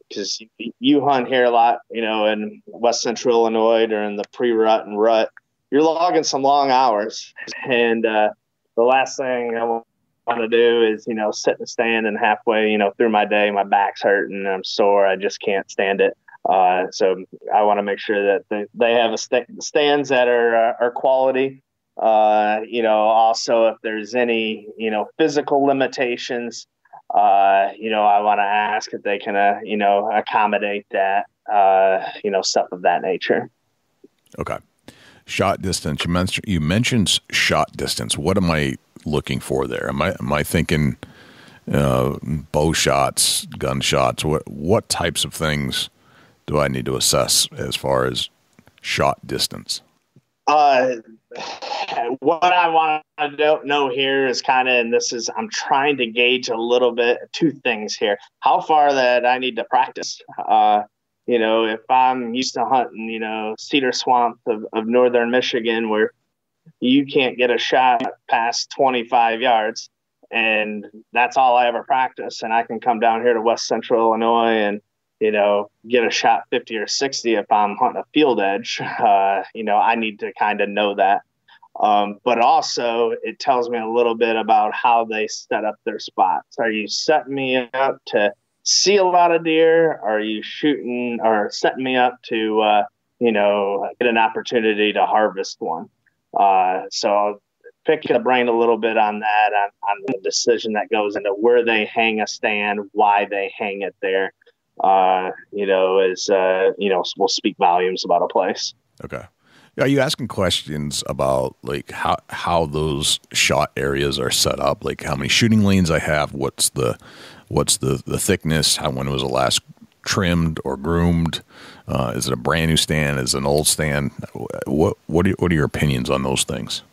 Because you hunt here a lot, in West Central Illinois during the pre-rut and rut, you're logging some long hours, and the last thing I want to do is, sit in the stand and halfway, through my day, my back's hurting and I'm sore. I just can't stand it. So I want to make sure that they have stands that are quality. Also if there's any, physical limitations, I want to ask if they can, accommodate that, stuff of that nature. Okay. Shot distance. You mentioned shot distance. What am I looking for there? Am I thinking bow shots, gun shots? What types of things do I need to assess as far as shot distance? What I want to know here is I'm trying to gauge a little bit, 2 things here. How far that I need to practice. If I'm used to hunting, cedar swamp of northern Michigan where you can't get a shot past 25 yards, and that's all I ever practice. And I can come down here to West Central Illinois and, get a shot 50 or 60 if I'm hunting a field edge. I need to kind of know that. But also it tells me a little bit about how they set up their spots. Are you setting me up to see a lot of deer? Are you shooting or setting me up to, get an opportunity to harvest one? So pick the brain a little bit on that, on the decision that goes into where they hang a stand, why they hang it there. Will speak volumes about a place. Okay. Are you asking questions about like how those shot areas are set up? Like how many shooting lanes I have? What's the thickness? When was the last trimmed or groomed? Is it a brand new stand? Is it an old stand? What are your opinions on those things?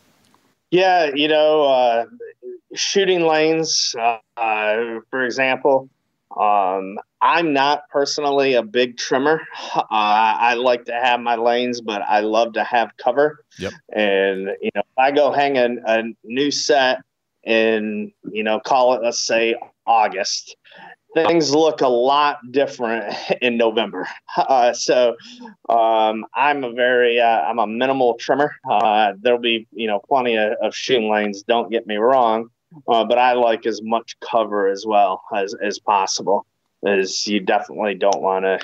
Yeah, shooting lanes, for example. I'm not personally a big trimmer. I like to have my lanes, but I love to have cover. Yep. And, if I go hang a new set in, call it, let's say August, things look a lot different in November. I'm a minimal trimmer. There'll be, plenty of shooting lanes. Don't get me wrong. But I like as much cover as well as possible, as you definitely don't want to,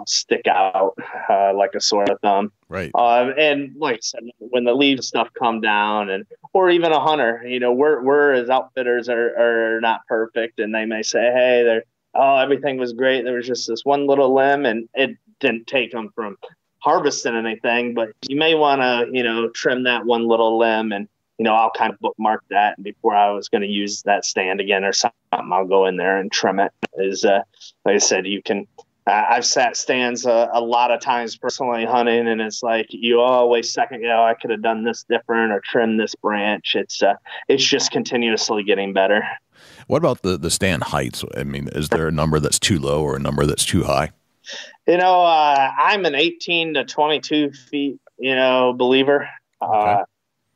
stick out like a sore thumb. Right. And like I said, when the leaves stuff come down or even a hunter, we're as outfitters are not perfect, and they may say, hey, everything was great. There was just this one little limb, and it didn't take them from harvesting anything, but you may want to, trim that one little limb, and I'll kind of bookmark that. And before I was going to use that stand again or something, I'll go in there and trim it. Like I said, you can, I've sat stands a lot of times personally hunting, and it's like, you always second, I could have done this different or trimmed this branch. It's just continuously getting better. What about the stand heights? I mean, is there a number that's too low or a number that's too high? I'm an 18 to 22 feet, believer. Okay.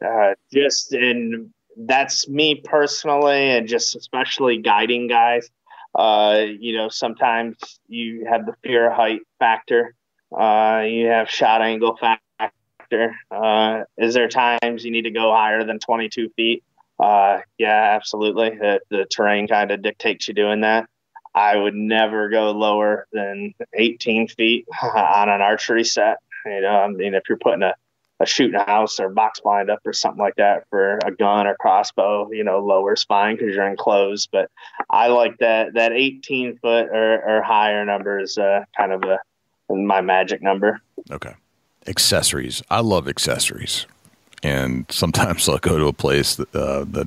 And that's me personally, and just especially guiding guys. Sometimes you have the fear of height factor. You have shot angle factor. Is there times you need to go higher than 22 feet? Yeah, absolutely. The terrain kind of dictates you doing that. I would never go lower than 18 feet on an archery set. If you're putting a shooting house or box blind up or something like that for a gun or crossbow, lower spine because you're enclosed. But I like that 18 foot or higher number is kind of my magic number. Okay. Accessories. I love accessories. And sometimes I'll go to a place that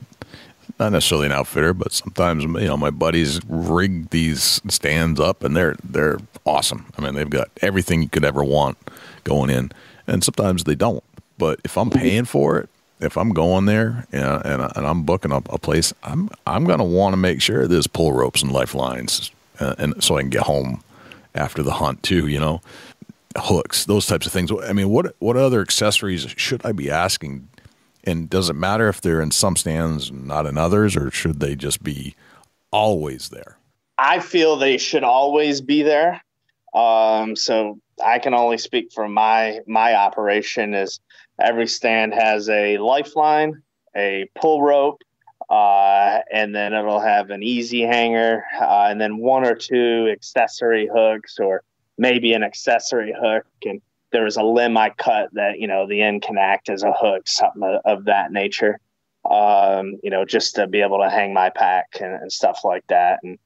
not necessarily an outfitter, but sometimes, my buddies rig these stands up, and they're awesome. I mean, they've got everything you could ever want going in. And sometimes they don't. But if I'm paying for it, if I'm going there and I'm booking up a place, I'm going to want to make sure there's pull ropes and lifelines, and so I can get home after the hunt too. Hooks, those types of things. I mean, what other accessories should I be asking? And does it matter if they're in some stands and not in others, or should they just be always there? I feel they should always be there. So I can only speak for my operation. Is every stand has a lifeline, a pull rope, and then it'll have an easy hanger, and then one or two accessory hooks, or maybe an accessory hook. And there was a limb I cut that, the end can act as a hook, something of that nature, just to be able to hang my pack and stuff like that. And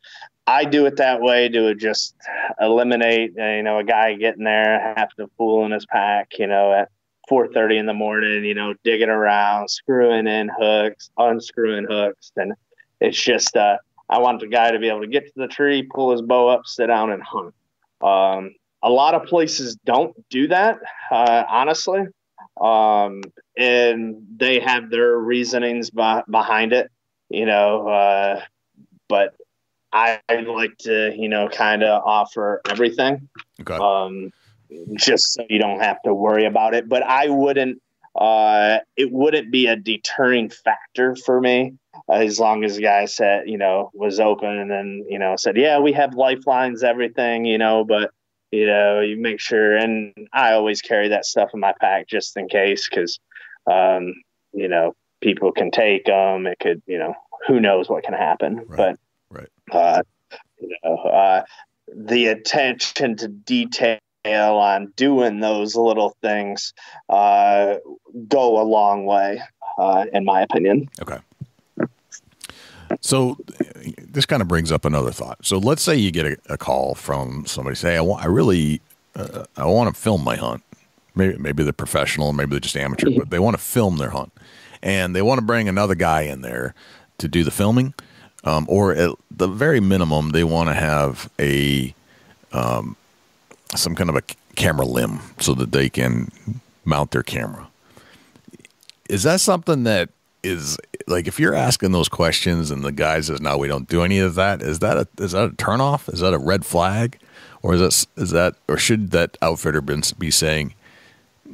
I do it that way to just eliminate, a guy getting there, having to fool in his pack, at 4:30 in the morning, digging around, screwing in hooks, unscrewing hooks. And it's just, I want the guy to be able to get to the tree, pull his bow up, sit down and hunt. A lot of places don't do that, honestly. And they have their reasonings behind it, but I like to, kind of offer everything, okay. Just so you don't have to worry about it. But I wouldn't it wouldn't be a deterring factor for me as long as the guy said, was open and then, said, yeah, we have lifelines, everything, but, you make sure. And I always carry that stuff in my pack just in case, because, people can take them. It could, who knows what can happen. Right. But, the attention to detail on doing those little things go a long way, in my opinion. Okay. So this kind of brings up another thought. So let's say you get a call from somebody say, I want to film my hunt. Maybe they're professional, maybe they're just amateur, but they want to film their hunt, and they want to bring another guy in there to do the filming. Or at the very minimum, they want to have some kind of a camera limb so that they can mount their camera. Is that something that is like, if you're asking those questions and the guy says, no, we don't do any of that, is that a turnoff? Is that a red flag? Or is that, or should that outfitter be saying,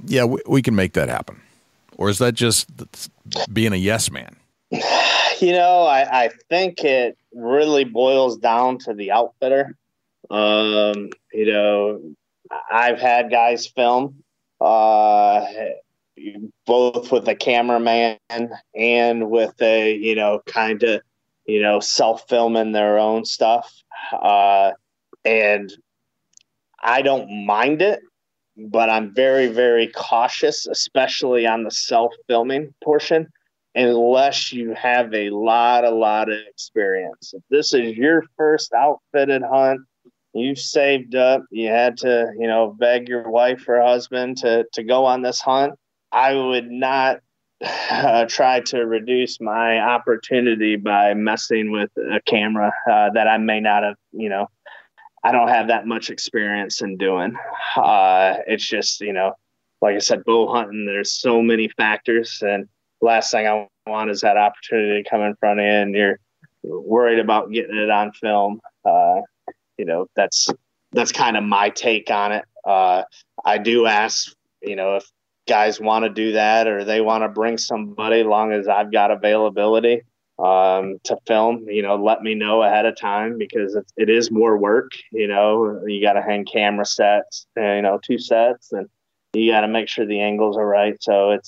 yeah, we can make that happen? Or is that just being a yes man? I think it really boils down to the outfitter. I've had guys film, both with a cameraman and with a, kind of, self-filming their own stuff. And I don't mind it, but I'm very, very cautious, especially on the self-filming portion, unless you have a lot of experience. If this is your first outfitted hunt, you've saved up, you had to, beg your wife or husband to go on this hunt, I would not try to reduce my opportunity by messing with a camera that I may not have, I don't have that much experience in doing. It's just, like I said, bow hunting, there's so many factors, and last thing I want is that opportunity to come in front of you and you're worried about getting it on film. That's kind of my take on it. I do ask, if guys want to do that or they want to bring somebody, long as I've got availability to film, let me know ahead of time, because it is more work. You got to hang camera sets, 2 sets, and you got to make sure the angles are right. So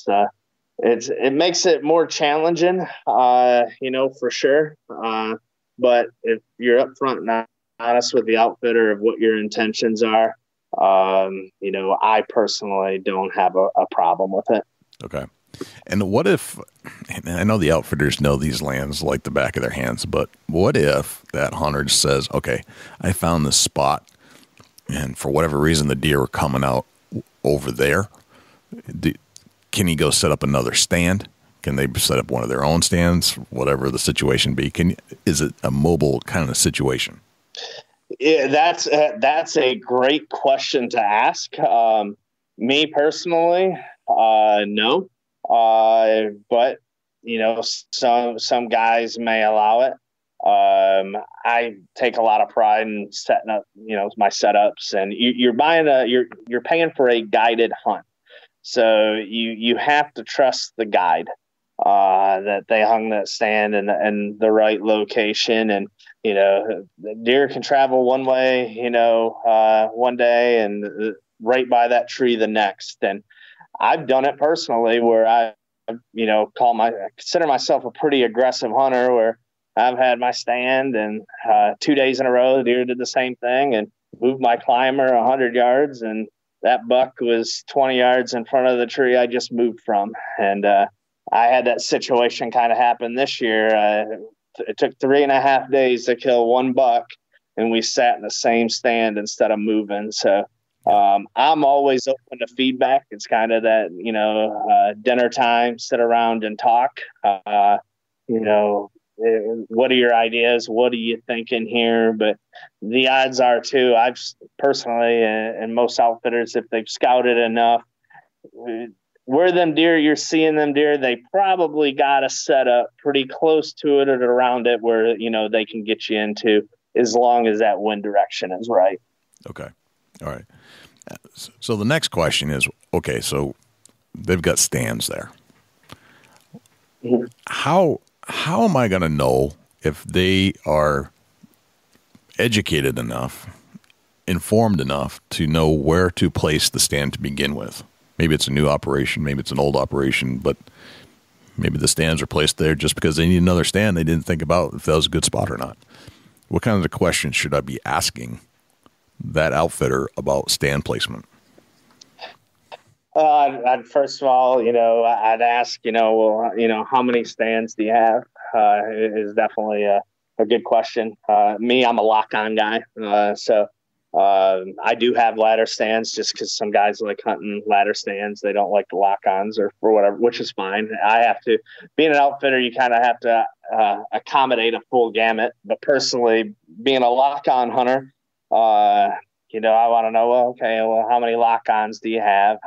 it makes it more challenging, for sure. But if you're upfront and honest with the outfitter of what your intentions are, I personally don't have a problem with it. Okay. And what if, and I know the outfitters know these lands like the back of their hands, but what if that hunter says, okay, I found this spot, and for whatever reason the deer are coming out over there? Can he go set up another stand? Can they set up one of their own stands, whatever the situation be? Is it a mobile kind of situation? Yeah, that's a great question to ask. Me personally, no. But some guys may allow it. I take a lot of pride in setting up, my setups, and you're paying for a guided hunt. So you have to trust the guide, that they hung that stand in the right location. And, the deer can travel one way, one day and right by that tree the next. And I've done it personally where I consider myself a pretty aggressive hunter, where I've had my stand and 2 days in a row, the deer did the same thing and moved my climber 100 yards. And that buck was 20 yards in front of the tree I just moved from. And I had that situation kind of happen this year. It took 3.5 days to kill one buck, and we sat in the same stand instead of moving. So I'm always open to feedback. It's kind of that, dinner time, sit around and talk. What are your ideas? What are you thinking here? But the odds are too, I've personally, and most outfitters, if they've scouted enough, where them deer, you're seeing them deer, they probably got a set up pretty close to it or around it where, they can get you into, as long as that wind direction is right. Okay. All right. So the next question is, okay, so they've got stands there. Mhm. How am I going to know if they are educated enough, informed enough to know where to place the stand to begin with? Maybe it's a new operation, maybe it's an old operation, but maybe the stands are placed there just because they need another stand. They didn't think about if that was a good spot or not. What kind of questions should I be asking that outfitter about stand placement? I'd first of all, I'd ask, how many stands do you have? Is definitely a good question. Me, I'm a lock-on guy, so I do have ladder stands just because some guys like hunting ladder stands. They don't like the lock-ons or whatever, which is fine. I have to, being an outfitter, you kind of have to accommodate a full gamut. But personally, being a lock-on hunter, I want to know, how many lock-ons do you have?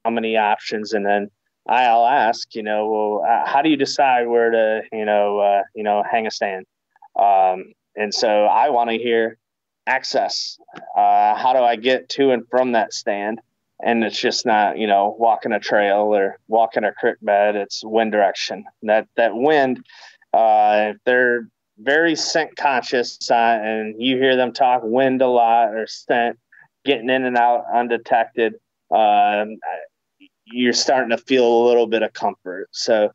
How many options? And then I'll ask, how do you decide where to, hang a stand? And so I want to hear access. How do I get to and from that stand? And it's just not, walking a trail or walking a creek bed. It's wind direction. That wind, if they're very scent conscious and you hear them talk wind a lot or scent, getting in and out undetected, you're starting to feel a little bit of comfort. So,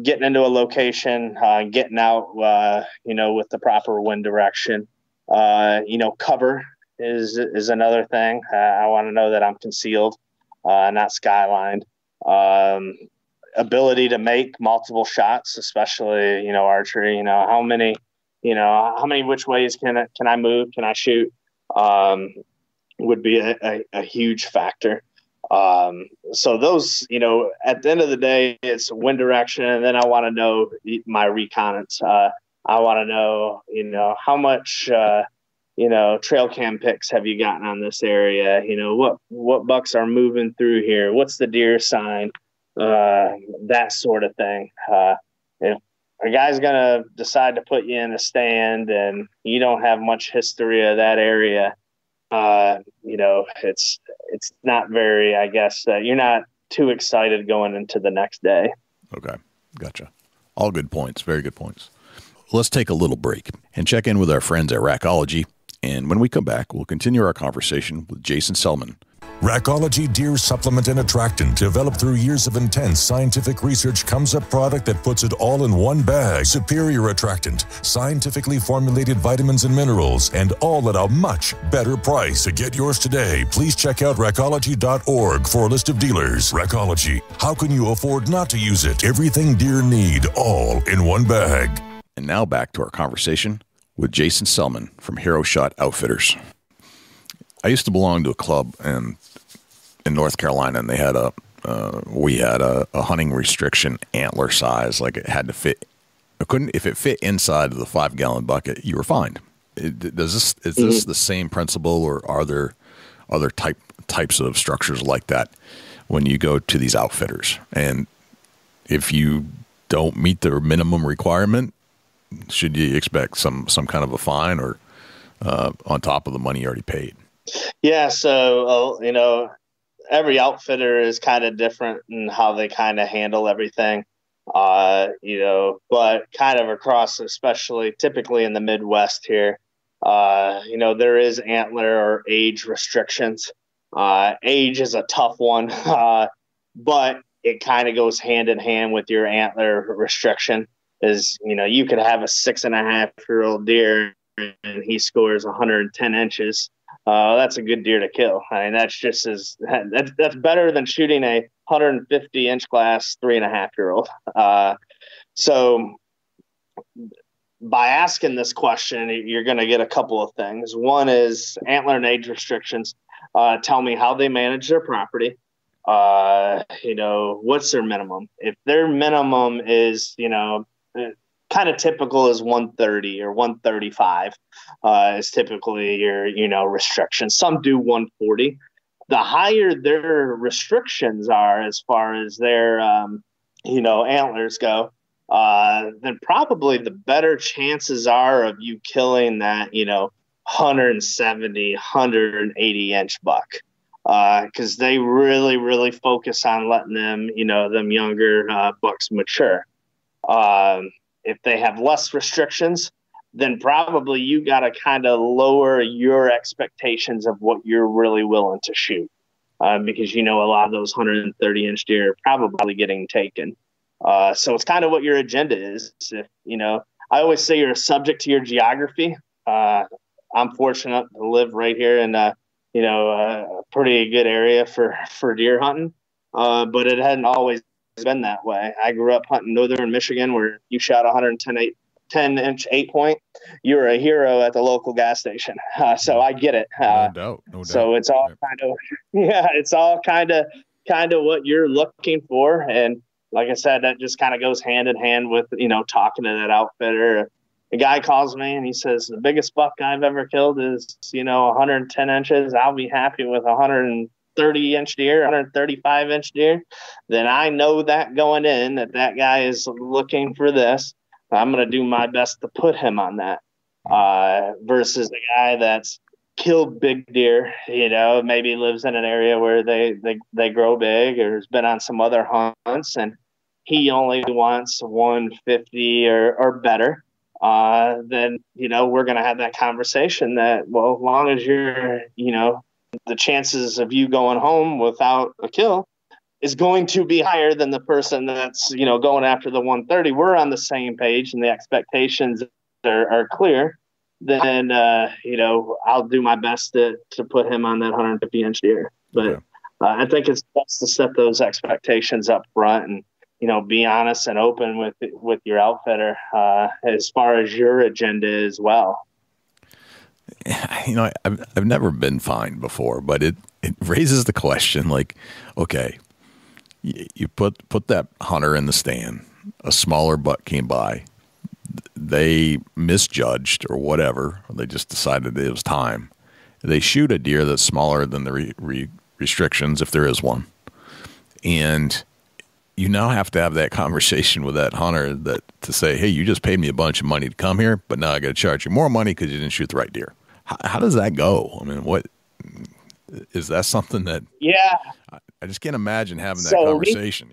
getting into a location, getting out, with the proper wind direction, cover is another thing. I want to know that I'm concealed, not skylined. Ability to make multiple shots, especially, archery, how many which ways can I move? Can I shoot? Would be a huge factor. So those, at the end of the day, it's wind direction. And then I want to know my reconnaissance. I want to know, how much, trail cam pics have you gotten on this area? What bucks are moving through here? What's the deer sign? That sort of thing. If a guy's going to decide to put you in a stand and you don't have much history of that area, it's not very, I guess, you're not too excited going into the next day. Okay. Gotcha. All good points. Very good points. Let's take a little break and check in with our friends at Rackology. And when we come back, we'll continue our conversation with Jason Selman. Rackology Deer Supplement and Attractant, developed through years of intense scientific research, comes a product that puts it all in one bag. Superior attractant, scientifically formulated vitamins and minerals, and all at a much better price. To get yours today, please check out rackology.org for a list of dealers. Rackology, how can you afford not to use it? Everything deer need, all in one bag. And now back to our conversation with Jason Selman from Hero Shot Outfitters. I used to belong to a club in North Carolina, and they had we had a hunting restriction antler size. Like it had to fit. If it fit inside of the 5-gallon bucket, you were fined. Is this the same principle, or are there other types of structures like that when you go to these outfitters? And if you don't meet their minimum requirement, should you expect some kind of a fine or on top of the money you already paid? Yeah. So, every outfitter is kind of different in how they kind of handle everything, but kind of across, especially typically in the Midwest here, there is antler or age restrictions. Age is a tough one, but it kind of goes hand in hand with your antler restriction. Is, you could have a 6.5-year-old deer and he scores 110 inches. That's a good deer to kill. I mean, that's better than shooting a 150-inch class 3.5-year-old. So by asking this question, you're going to get a couple of things. One is antler and age restrictions. Tell me how they manage their property. What's their minimum? If their minimum is, kind of typical is 130 or 135 is typically your, restriction. Some do 140. The higher their restrictions are as far as their, antlers go, then probably the better chances are of you killing that, 170, 180 inch buck. because they really, really focus on letting them, them younger bucks mature. If they have less restrictions, then probably you got to kind of lower your expectations of what you're really willing to shoot. Because, a lot of those 130-inch deer are probably getting taken. So it's kind of what your agenda is. If, I always say you're subject to your geography. I'm fortunate to live right here in, a pretty good area for deer hunting. But it hadn't always been that way. I grew up hunting northern Michigan, where you shot 10-inch 8-point, you were a hero at the local gas station. So I get it. No doubt. So it's all it's all kind of what you're looking for. And like I said, that just kind of goes hand in hand with, talking to that outfitter. A guy calls me and he says, the biggest buck I've ever killed is, 110 inches. I'll be happy with 130-inch deer, 135-inch deer. Then I know that going in that guy is looking for this. I'm going to do my best to put him on that versus the guy that's killed big deer, maybe lives in an area where they grow big or has been on some other hunts and he only wants 150 or better. Then, we're going to have that conversation that, well, as long as you're, the chances of you going home without a kill is going to be higher than the person that's, going after the 130. We're on the same page and the expectations are clear. Then, I'll do my best to put him on that 150-inch deer. But I think it's best to set those expectations up front and, be honest and open with your outfitter as far as your agenda as well. I've never been fined before, but it raises the question, like, okay, you put that hunter in the stand, a smaller buck came by, they misjudged or whatever, or they just decided it was time. They shoot a deer that's smaller than the restrictions, if there is one, and you now have to have that conversation with that hunter to say, hey, you just paid me a bunch of money to come here, but now I got to charge you more money because you didn't shoot the right deer. How does that go? I mean, what is that something that? Yeah, I just can't imagine having that conversation.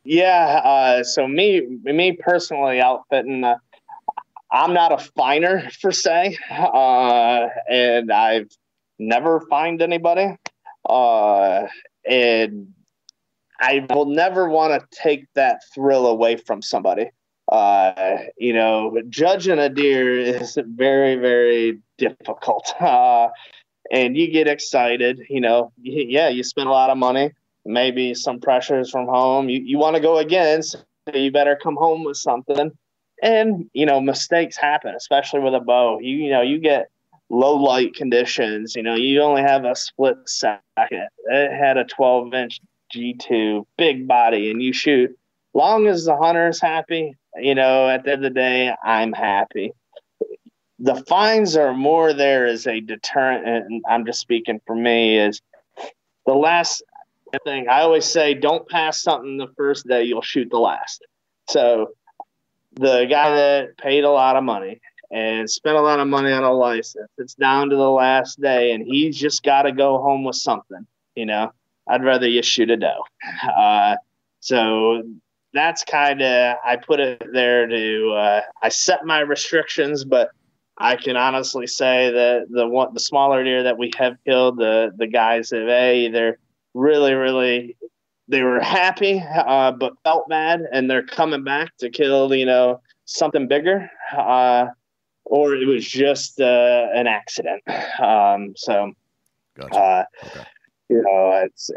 Yeah. So me personally, outfitting, I'm not a finer per se, and I've never fined anybody, and I will never want to take that thrill away from somebody. Judging a deer is very, very difficult. And you get excited, you spend a lot of money, maybe some pressures from home. You want to go again, so you better come home with something. And, mistakes happen, especially with a bow. You get low light conditions, you only have a split second. It had a 12-inch G2, big body, and you shoot. Long as the hunter's happy, at the end of the day, I'm happy. The fines are more there as a deterrent, and I'm just speaking for me, is the last thing. I always say, don't pass something the first day, you'll shoot the last. So the guy that paid a lot of money and spent a lot of money on a license, it's down to the last day, and he's just got to go home with something, I'd rather you shoot a doe. So that's kind of, I put it there to, I set my restrictions, but I can honestly say that the smaller deer that we have killed, the guys that, they're really, really, they were happy, but felt bad, and they're coming back to kill, something bigger, or it was just an accident. So, gotcha. Okay.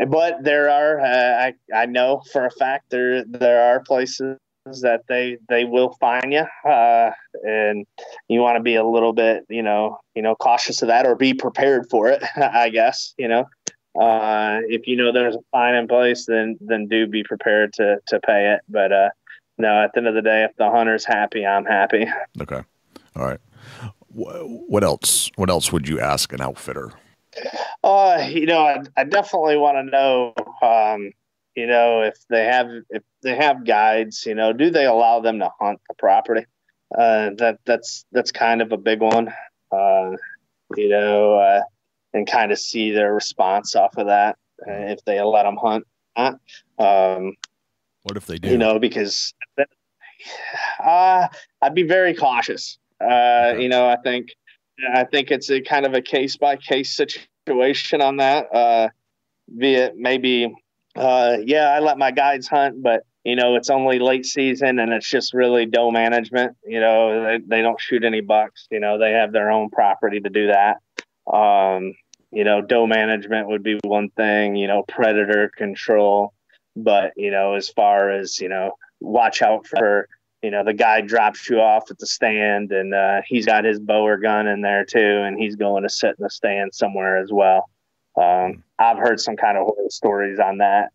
But there are, I know for a fact there are places that they will fine you, and you want to be a little bit, cautious of that, or be prepared for it, I guess, if there's a fine in place, then do be prepared to pay it. But, no, at the end of the day, if the hunter's happy, I'm happy. Okay. All right. What else would you ask an outfitter? I definitely want to know, if they have guides, do they allow them to hunt the property? That's kind of a big one. and kind of see their response off of that, if they let them hunt. What if they do? Because I'd be very cautious. Okay. I think it's a kind of a case by case situation on that. Be it maybe, I let my guides hunt, but it's only late season and it's just really doe management. They don't shoot any bucks. They have their own property to do that. Doe management would be one thing. Predator control, but as far as watch out for. The guy drops you off at the stand and he's got his bow or gun in there too, and he's going to sit in the stand somewhere as well. I've heard some kind of horror stories on that,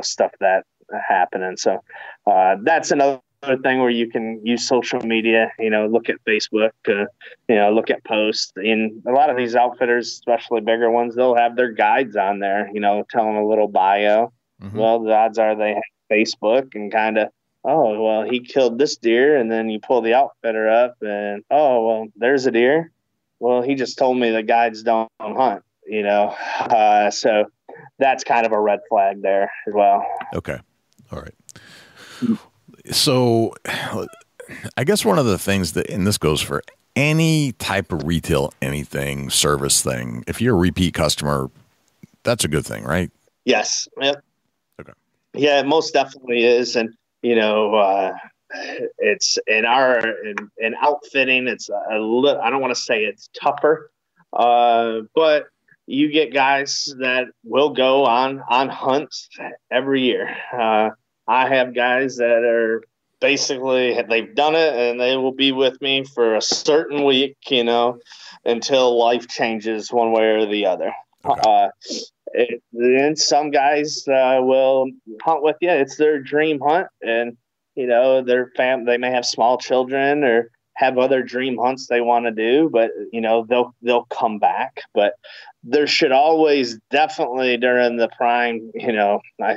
stuff that happening. So that's another thing where you can use social media, look at Facebook, look at posts. In a lot of these outfitters, especially bigger ones, they'll have their guides on there, telling a little bio. Mm-hmm. Well, the odds are they have Facebook and kind of, oh, well, he killed this deer, and then you pull the outfitter up and, oh, well, there's a deer. Well, he just told me the guides don't hunt, so that's kind of a red flag there as well. Okay. All right. So I guess one of the things that, and this goes for any type of retail, anything, service thing, if you're a repeat customer, that's a good thing, right? Yes. Yep. Okay. Yeah, it most definitely is. And, it's in outfitting, it's I don't want to say it's tougher, but you get guys that will go on hunts every year. I have guys that are basically, they've done it and they will be with me for a certain week, until life changes one way or the other. Okay. And some guys will hunt with you. It's their dream hunt, and their they may have small children or have other dream hunts they want to do, but they'll come back. But there should always, definitely during the prime, I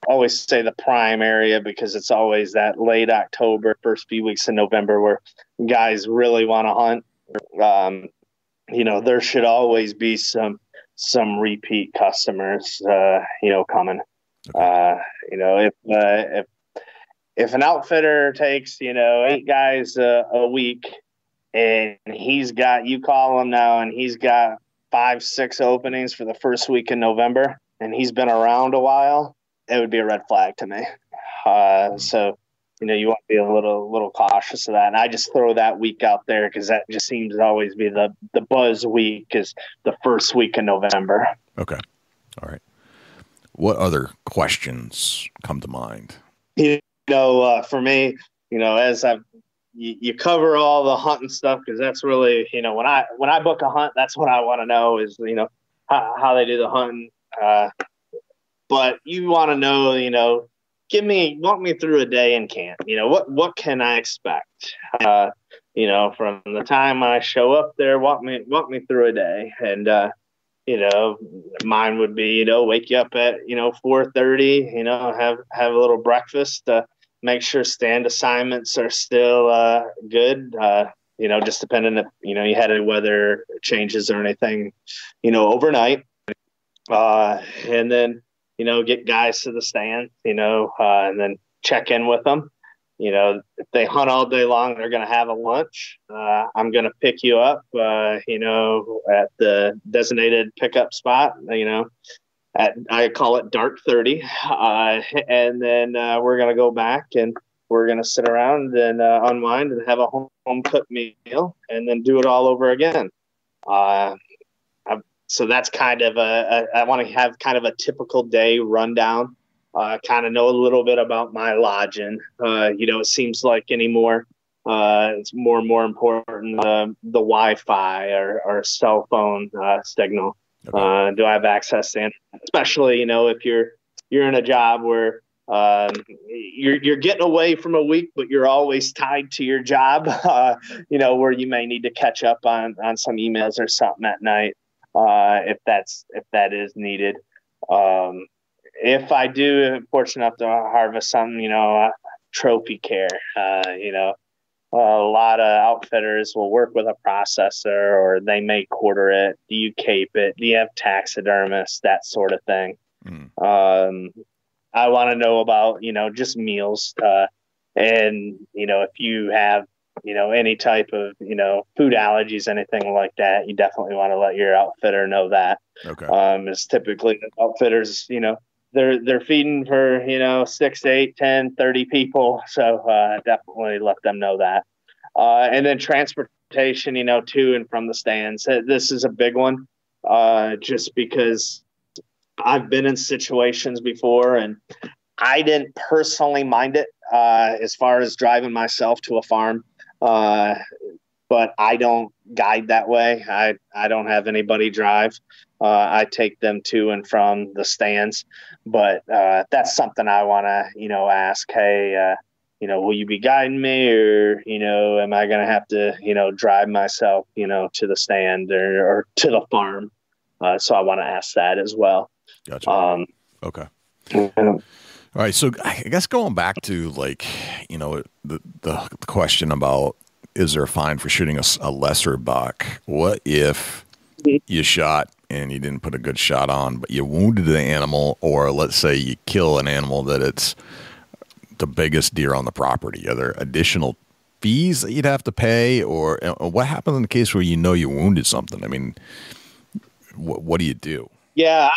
always say the prime area, because it's always that late October, first few weeks in November where guys really want to hunt. There should always be some repeat customers, coming. If an outfitter takes, 8 guys a week, and you call him now and he's got 5-6 openings for the first week in November, and he's been around a while, it would be a red flag to me. So, you want to be a little cautious of that. And I just throw that week out there because that just seems to always be the buzz week, is the first week in November. Okay. All right. What other questions come to mind? For me, as you cover all the hunting stuff, because that's really, when I book a hunt, that's what I want to know is, how they do the hunting. But you want to know, walk me through a day in camp. What can I expect? From the time I show up there, walk me through a day. And, mine would be, wake you up at, 4:30, have a little breakfast, make sure stand assignments are still good. Just depending if, you had any weather changes or anything, overnight. And then, get guys to the stand, and then check in with them. If they hunt all day long, they're going to have a lunch. I'm going to pick you up, at the designated pickup spot, I call it dark 30. And then we're going to go back and we're going to sit around and unwind and have a home cooked meal and then do it all over again. So that's kind of I want to have kind of a typical day rundown, kind of know a little bit about my lodging. It seems like anymore, it's more and more important, the Wi-Fi or cell phone signal. Okay. Do I have access to internet? Especially, if you're in a job where you're getting away from a week, but you're always tied to your job, where you may need to catch up on some emails or something at night, if that is needed. If I do, fortunate enough to harvest something, trophy care, a lot of outfitters will work with a processor, or they may quarter it. Do you cape it? Do you have taxidermists? That sort of thing. I want to know about, just meals. And, if you have, any type of, food allergies, anything like that, you definitely want to let your outfitter know that. Okay. It's typically outfitters, they're feeding for, 6, 8, 10, 30 people. So definitely let them know that. And then transportation, to and from the stands. This is a big one, just because I've been in situations before and I didn't personally mind it as far as driving myself to a farm. But I don't guide that way. I don't have anybody drive. I take them to and from the stands, but that's something I want to, ask, hey, will you be guiding me, or, am I going to have to, drive myself, to the stand or to the farm? So I want to ask that as well. Gotcha. Okay. All right. So I guess going back to the question about, is there a fine for shooting a lesser buck? What if you shot and you didn't put a good shot on, but you wounded the animal, or let's say you kill an animal that it's the biggest deer on the property? Are there additional fees that you'd have to pay, or what happens in the case where you wounded something? I mean, what do you do? Yeah,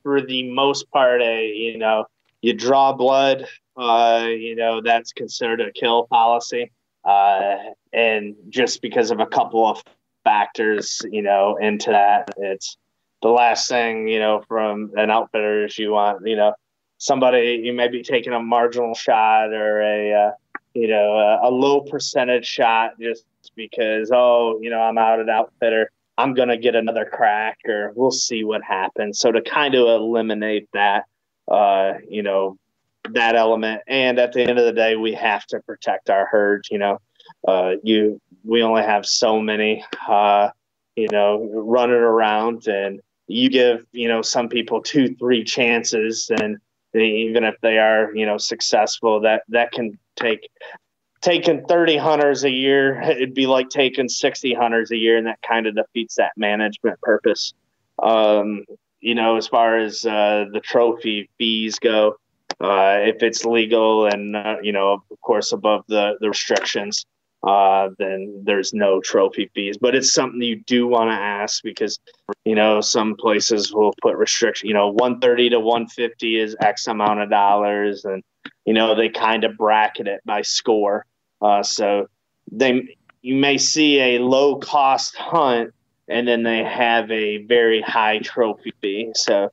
for the most part, you draw blood. That's considered a kill policy. And just because of a couple of factors, into that, it's the last thing, from an outfitter is you want, somebody, you may be taking a marginal shot or a low percentage shot just because, I'm out at outfitter, I'm going to get another crack, or we'll see what happens. So to kind of eliminate that, that element. And at the end of the day, we have to protect our herds. We only have so many, running around, and you give, some people 2-3 chances. And even if they are, successful, that can taking 30 hunters a year, it'd be like taking 60 hunters a year. And that kind of defeats that management purpose. As far as the trophy fees go, if it's legal and, of course, above the restrictions, then there's no trophy fees. But it's something you do want to ask, because, some places will put restriction, 130 to 150 is X amount of dollars. And, they kind of bracket it by score. So you may see a low cost hunt, and then they have a very high trophy fee. So,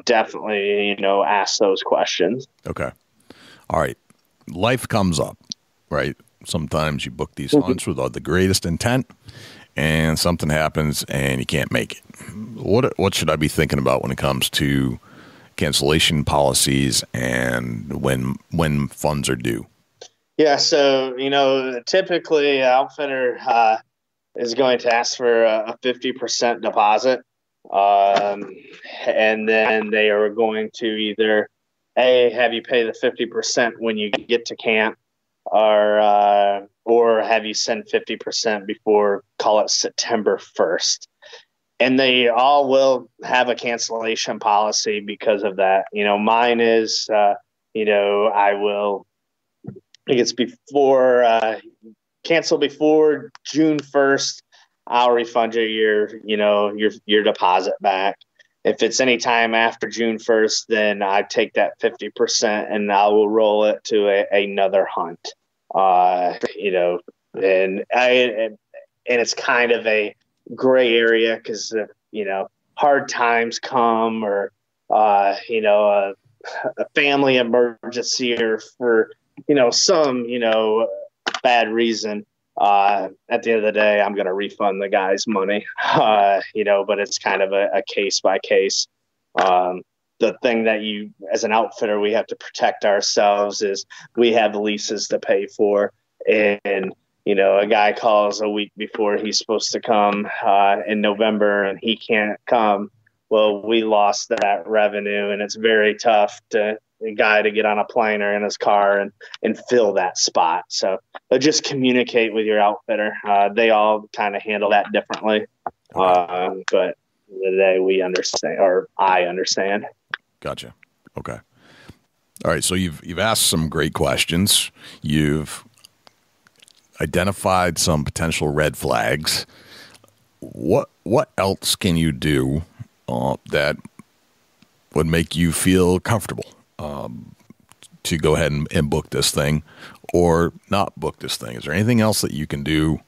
definitely, ask those questions. Okay. All right. Life comes up, right? Sometimes you book these hunts with the greatest intent, and something happens and you can't make it. What should I be thinking about when it comes to cancellation policies and when funds are due? Yeah. So, typically outfitter is going to ask for a 50% deposit. And then they are going to either have you pay the 50% when you get to camp, or have you send 50% before, call it September 1st. And they all will have a cancellation policy because of that. Mine is, I think it's before, cancel before June 1st. I'll refund you your deposit back. If it's any time after June 1st, then I take that 50% and I will roll it to another hunt. And it's kind of a gray area, because hard times come, or a family emergency, or for some bad reason. At the end of the day, I'm going to refund the guy's money, but it's kind of a case by case. The thing that as an outfitter, we have to protect ourselves is we have leases to pay for. And, a guy calls a week before he's supposed to come in November, and he can't come. Well, we lost that revenue, and it's very tough to a guy to get on a plane or in his car and fill that spot. So just communicate with your outfitter. They all kind of handle that differently. But today we understand, or I understand. Gotcha. Okay. All right. So you've asked some great questions. You've identified some potential red flags. What else can you do that would make you feel comfortable to go ahead and book this thing or not book this thing? Is there anything else that you can do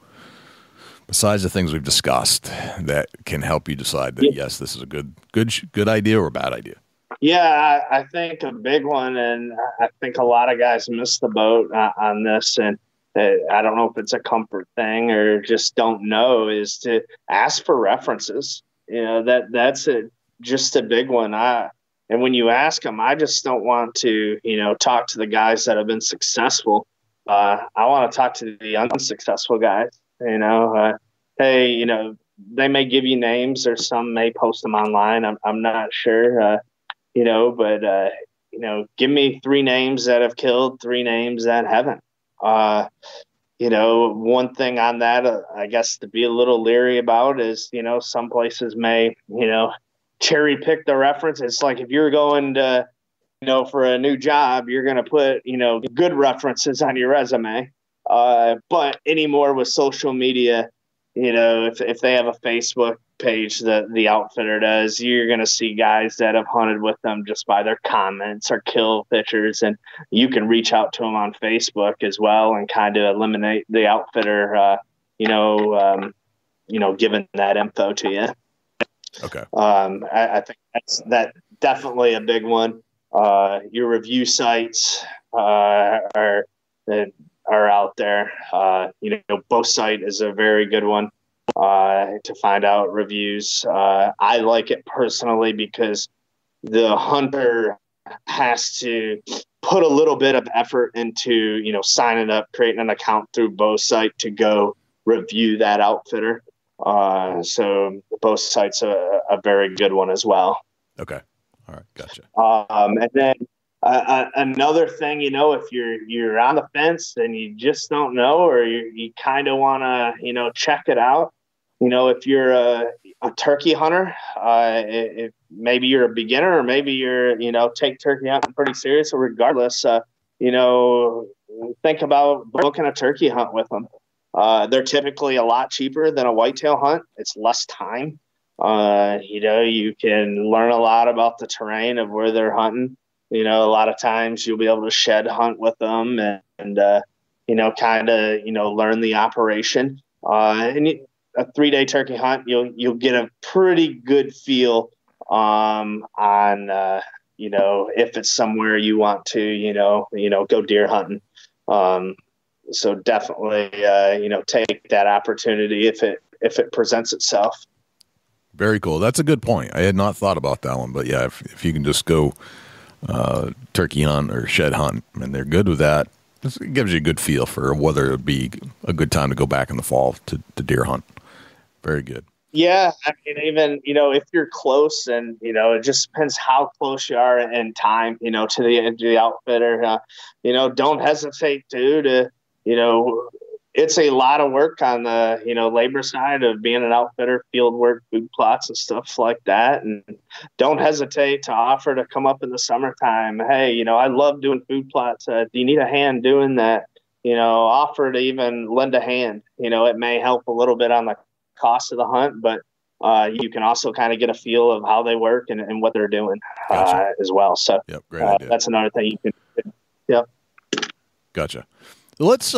besides the things we've discussed that can help you decide that, yes, this is a good idea or a bad idea? Yeah, I think a big one, and I think a lot of guys miss the boat on this, and I don't know if it's a comfort thing or just don't know, is to ask for references. That's just a big one. And when you ask them, I just don't want to, talk to the guys that have been successful. I want to talk to the unsuccessful guys. Hey, they may give you names, or some may post them online. I'm not sure, but give me 3 names that have killed, 3 names that haven't. One thing on that, I guess, to be a little leery about is, some places may, cherry pick the reference. It's like if you're going to, for a new job, you're going to put, good references on your resume. But anymore with social media, if they have a Facebook page that the outfitter does, you're going to see guys that have hunted with them just by their comments or kill pictures. And you can reach out to them on Facebook as well and kind of eliminate the outfitter, giving that info to you. Okay. I think that's definitely a big one. Your review sites are out there. Both site is a very good one to find out reviews. I like it personally because the hunter has to put a little bit of effort into, signing up, creating an account through both site to go review that outfitter. So both sites are a very good one as well. Okay. All right. Gotcha. And then another thing, if you're on the fence and you just don't know, or you kind of want to, check it out, if you're a turkey hunter, if maybe you're a beginner, or maybe you're, take turkey hunting pretty serious, or regardless, think about booking a turkey hunt with them. They're typically a lot cheaper than a whitetail hunt. It's less time. You can learn a lot about the terrain of where they're hunting. A lot of times you'll be able to shed hunt with them and kind of, learn the operation. And a 3-day turkey hunt, you'll get a pretty good feel on if it's somewhere you want to, go deer hunting. So definitely, take that opportunity if it presents itself. Very cool. That's a good point. I had not thought about that one, but yeah, if you can just go turkey hunt or shed hunt, and they're good with that, it gives you a good feel for whether it would be a good time to go back in the fall to deer hunt. Very good. Yeah. I mean, even, if you're close, and, it just depends how close you are in time, to the outfitter, don't hesitate to, it's a lot of work on the, labor side of being an outfitter, field work, food plots and stuff like that. And don't hesitate to offer to come up in the summertime. Hey, I love doing food plots. Do you need a hand doing that? Offer to even lend a hand. It may help a little bit on the cost of the hunt, but you can also kind of get a feel of how they work and what they're doing. Gotcha. As well. So yep, great idea. That's another thing you can. Yep. Gotcha. Let's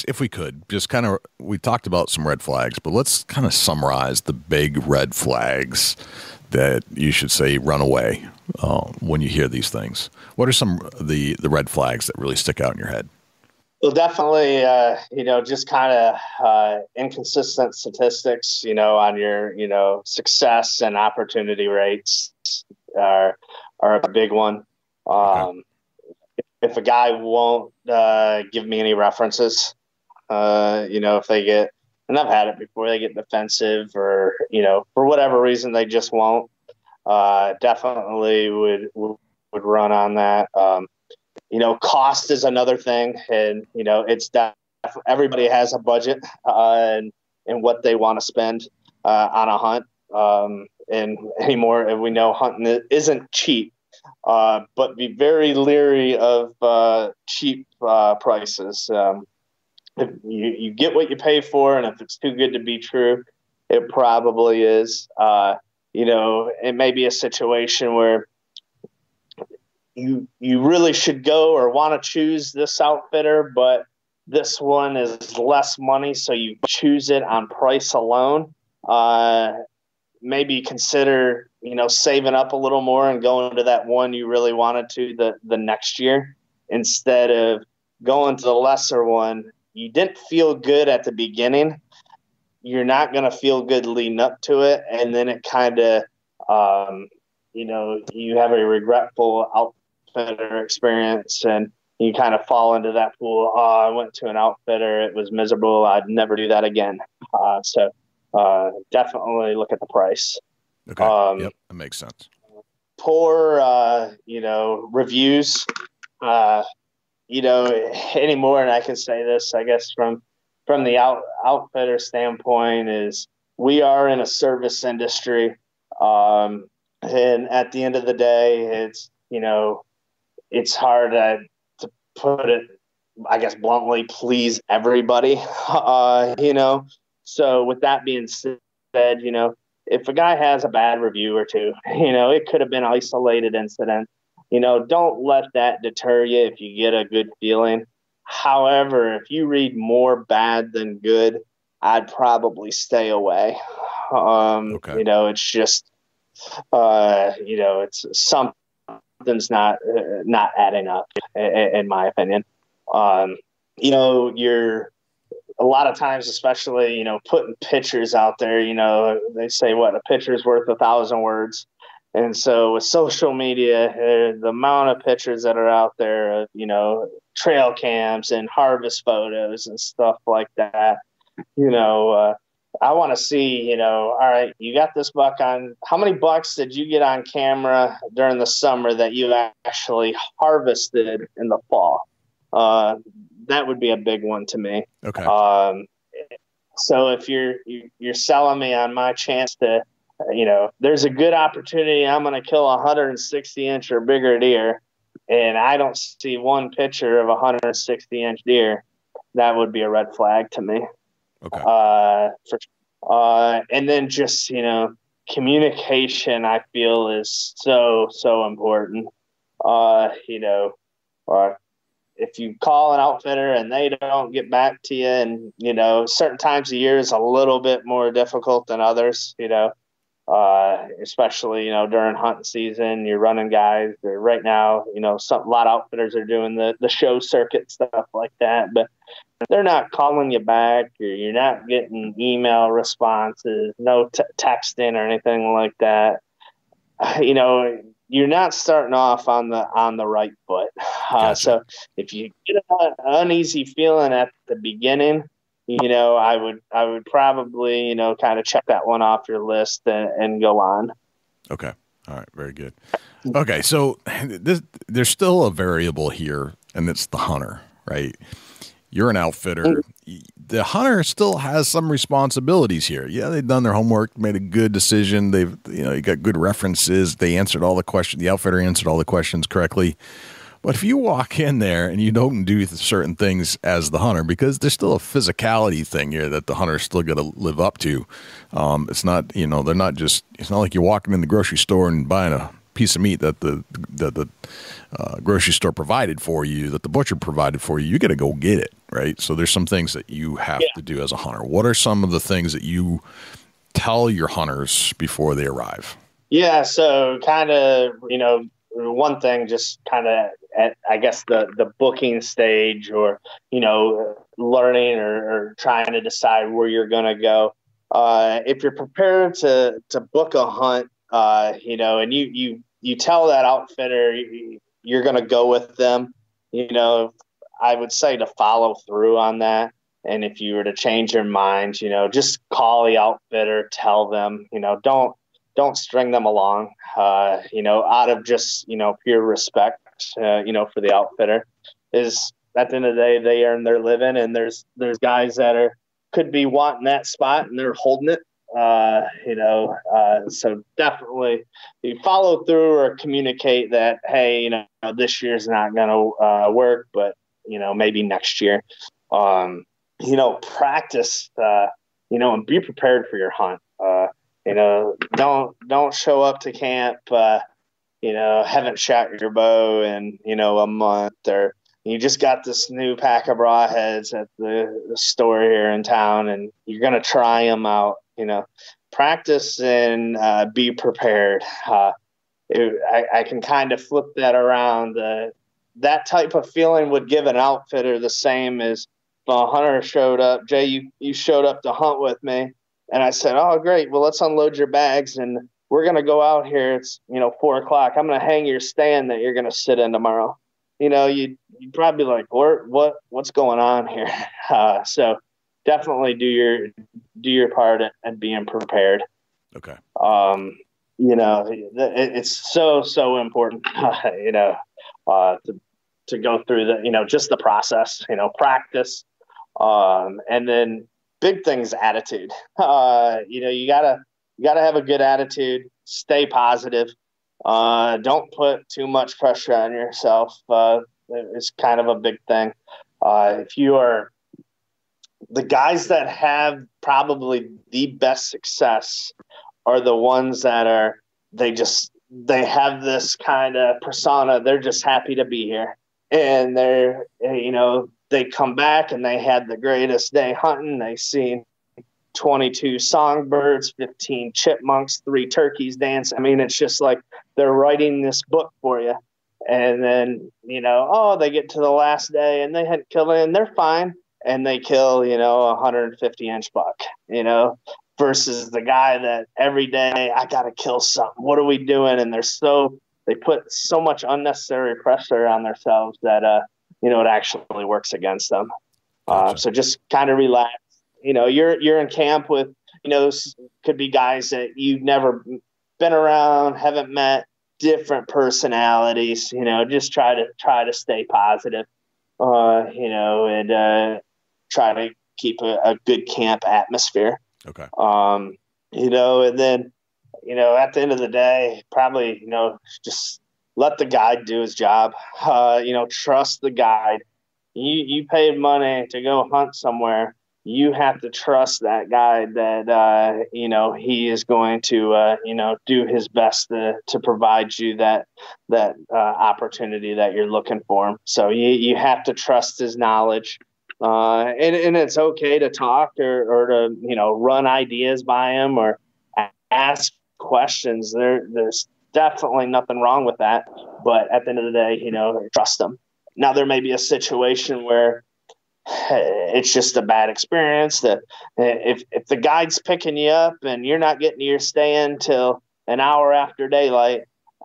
if we could just kind of, we talked about some red flags, but let's kind of summarize the big red flags that you should say run away when you hear these things. What are some of the red flags that really stick out in your head? Well, definitely, just kind of inconsistent statistics, on your, success and opportunity rates are a big one. Okay. If a guy won't give me any references, if they get, and I've had it before, they get defensive or, for whatever reason, they just won't, definitely would run on that. Cost is another thing, and it's everybody has a budget and what they want to spend on a hunt. And anymore, and we know hunting isn't cheap, but be very leery of cheap prices. If you get what you pay for, and if it's too good to be true, it probably is. It may be a situation where you really should go or want to choose this outfitter, but this one is less money, so you choose it on price alone. Maybe consider, saving up a little more and going to that one you really wanted to the next year instead of going to the lesser one. You didn't feel good at the beginning. You're not going to feel good leading up to it. And then it kind of, you have a regretful outfitter experience and you kind of fall into that pool. Oh, I went to an outfitter. It was miserable. I'd never do that again. So definitely look at the price. Okay. Yep. That makes sense. Poor, reviews, anymore. And I can say this, I guess, from the outfitter standpoint, is we are in a service industry. And at the end of the day, it's hard to put it, I guess, bluntly, please everybody, So with that being said, if a guy has a bad review or two, it could have been an isolated incident. Don't let that deter you if you get a good feeling. However, if you read more bad than good, I'd probably stay away. Okay. It's just, it's something's not adding up, in my opinion. You're a lot of times, especially, putting pictures out there, they say a picture's worth 1,000 words. And so with social media, the amount of pictures that are out there of, trail cams and harvest photos and stuff like that, I want to see, all right, you got this buck on, how many bucks did you get on camera during the summer that you actually harvested in the fall? That would be a big one to me. Okay. So if you're selling me on my chance to, there's a good opportunity, I'm going to kill a 160-inch or bigger deer, and I don't see one picture of a 160-inch deer, that would be a red flag to me. Okay. And then just, communication, I feel, is so important. If you call an outfitter and they don't get back to you, and, certain times of year is a little bit more difficult than others, especially, during hunting season, you're running guys or right now, a lot of outfitters are doing the show circuit stuff like that, but they're not calling you back, or you're not getting email responses, no texting or anything like that. You're not starting off on the right foot. Gotcha. So if you get an uneasy feeling at the beginning, I would probably, kind of check that one off your list and go on. Okay. All right. Very good. Okay. So there's still a variable here, and it's the hunter, right? You're an outfitter. The hunter still has some responsibilities here. Yeah, they've done their homework, made a good decision. They've, you got good references. They answered all the questions. The outfitter answered all the questions correctly. But if you walk in there and you don't do certain things as the hunter, because there's still a physicality thing here that the hunter's still got to live up to. It's not, they're not just, it's not like you're walking in the grocery store and buying a piece of meat that the grocery store provided for you, that the butcher provided for you. You got to go get it, right? So there's some things that you have to do as a hunter. What are some of the things that you tell your hunters before they arrive? Yeah, so kind of, one thing, just kind of at, I guess, the booking stage, or, learning or trying to decide where you're going to go. If you're prepared to book a hunt, and you tell that outfitter you're going to go with them, I would say to follow through on that. And if you were to change your mind, just call the outfitter, tell them, don't string them along, out of just, pure respect, for the outfitter. Is at the end of the day, they earn their living, and there's guys that could be wanting that spot and they're holding it. So definitely you follow through or communicate that, hey, this year's not going to work, but, maybe next year, practice, and be prepared for your hunt. Don't show up to camp, haven't shot your bow in, a month, or you just got this new pack of broadheads at the store here in town and you're going to try them out. Practice and be prepared. I can kind of flip that around. That type of feeling would give an outfitter the same as if a hunter showed up. Jay, you showed up to hunt with me, and I said, "Oh, great. Well, let's unload your bags, and we're going to go out here. It's 4:00. I'm going to hang your stand that you're going to sit in tomorrow." You'd probably be like, what's going on here? So definitely do your part and being prepared. Okay. It's so important, to go through just the process, practice. And then big thing's attitude. You gotta have a good attitude, stay positive. Don't put too much pressure on yourself. It's kind of a big thing. If you are the guys that have probably the best success are the ones that they have this kind of persona. They're just happy to be here, and they come back and they had the greatest day hunting. They seen 22 songbirds, 15 chipmunks, 3 turkeys dance. I mean, it's just like they're writing this book for you. And then, they get to the last day and they hadn't killed it and they're fine. And they kill, a 150-inch buck, versus the guy that every day I got to kill something. What are we doing? And they put so much unnecessary pressure on themselves that, it actually works against them. Gotcha. So just kind of relax. You're in camp with, could be guys that you've never been around, haven't met, different personalities, just try to stay positive, and try to keep a good camp atmosphere. Okay. And then, at the end of the day, probably, just let the guide do his job. Trust the guide. You paid money to go hunt somewhere. You have to trust that guide that, he is going to, do his best to provide you that opportunity that you're looking for. So you have to trust his knowledge. And it's okay to talk or to, run ideas by him or ask questions. There's definitely nothing wrong with that. But at the end of the day, trust them. Now, there may be a situation where it's just a bad experience that if the guide's picking you up and you're not getting to your stand till an hour after daylight,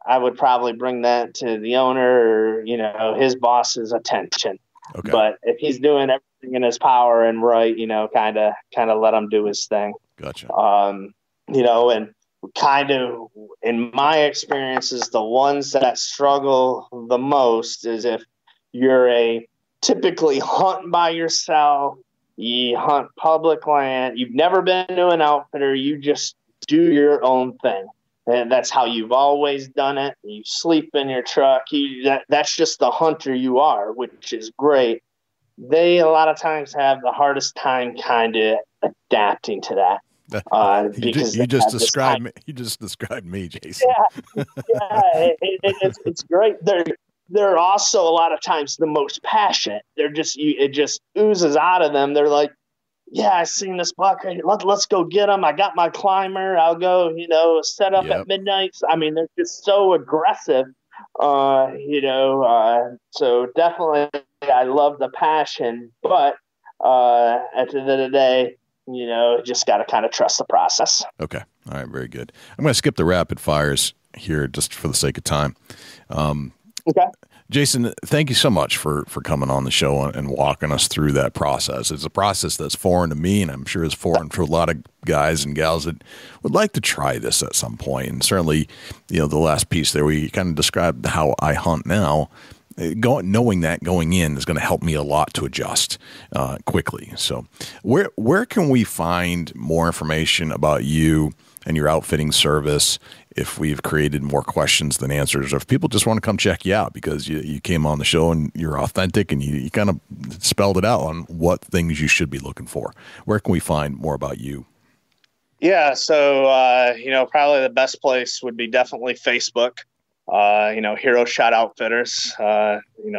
I would probably bring that to the owner or, his boss's attention. Okay. But if he's doing everything in his power and right, kind of let him do his thing. Gotcha. And kind of in my experiences, the ones that struggle the most is if you're typically hunt by yourself, you hunt public land, you've never been to an outfitter, you just do your own thing. And that's how you've always done it. You sleep in your truck. That's just the hunter you are, which is great. They, a lot of times, have the hardest time kind of adapting to that. Because you just described me, Jason. Yeah, it's great. They're also a lot of times the most passionate. It just oozes out of them. They're like, yeah, I seen this buck. Let's go get him. I got my climber. I'll go, set up at midnight. I mean, they're just so aggressive, so definitely I love the passion, but at the end of the day, just got to kind of trust the process. Okay. All right. Very good. I'm going to skip the rapid fires here just for the sake of time. Okay. Jason, thank you so much for coming on the show and walking us through that process. It's a process that's foreign to me, and I'm sure it's foreign to a lot of guys and gals that would like to try this at some point. And certainly, the last piece there, we kind of described how I hunt now. Knowing that going in is going to help me a lot to adjust quickly. So where can we find more information about you and your outfitting service if we've created more questions than answers, or if people just want to come check you out because you came on the show and you're authentic and you kind of spelled it out on what things you should be looking for? Where can we find more about you? Yeah, so, probably the best place would be definitely Facebook. Hero Shot Outfitters,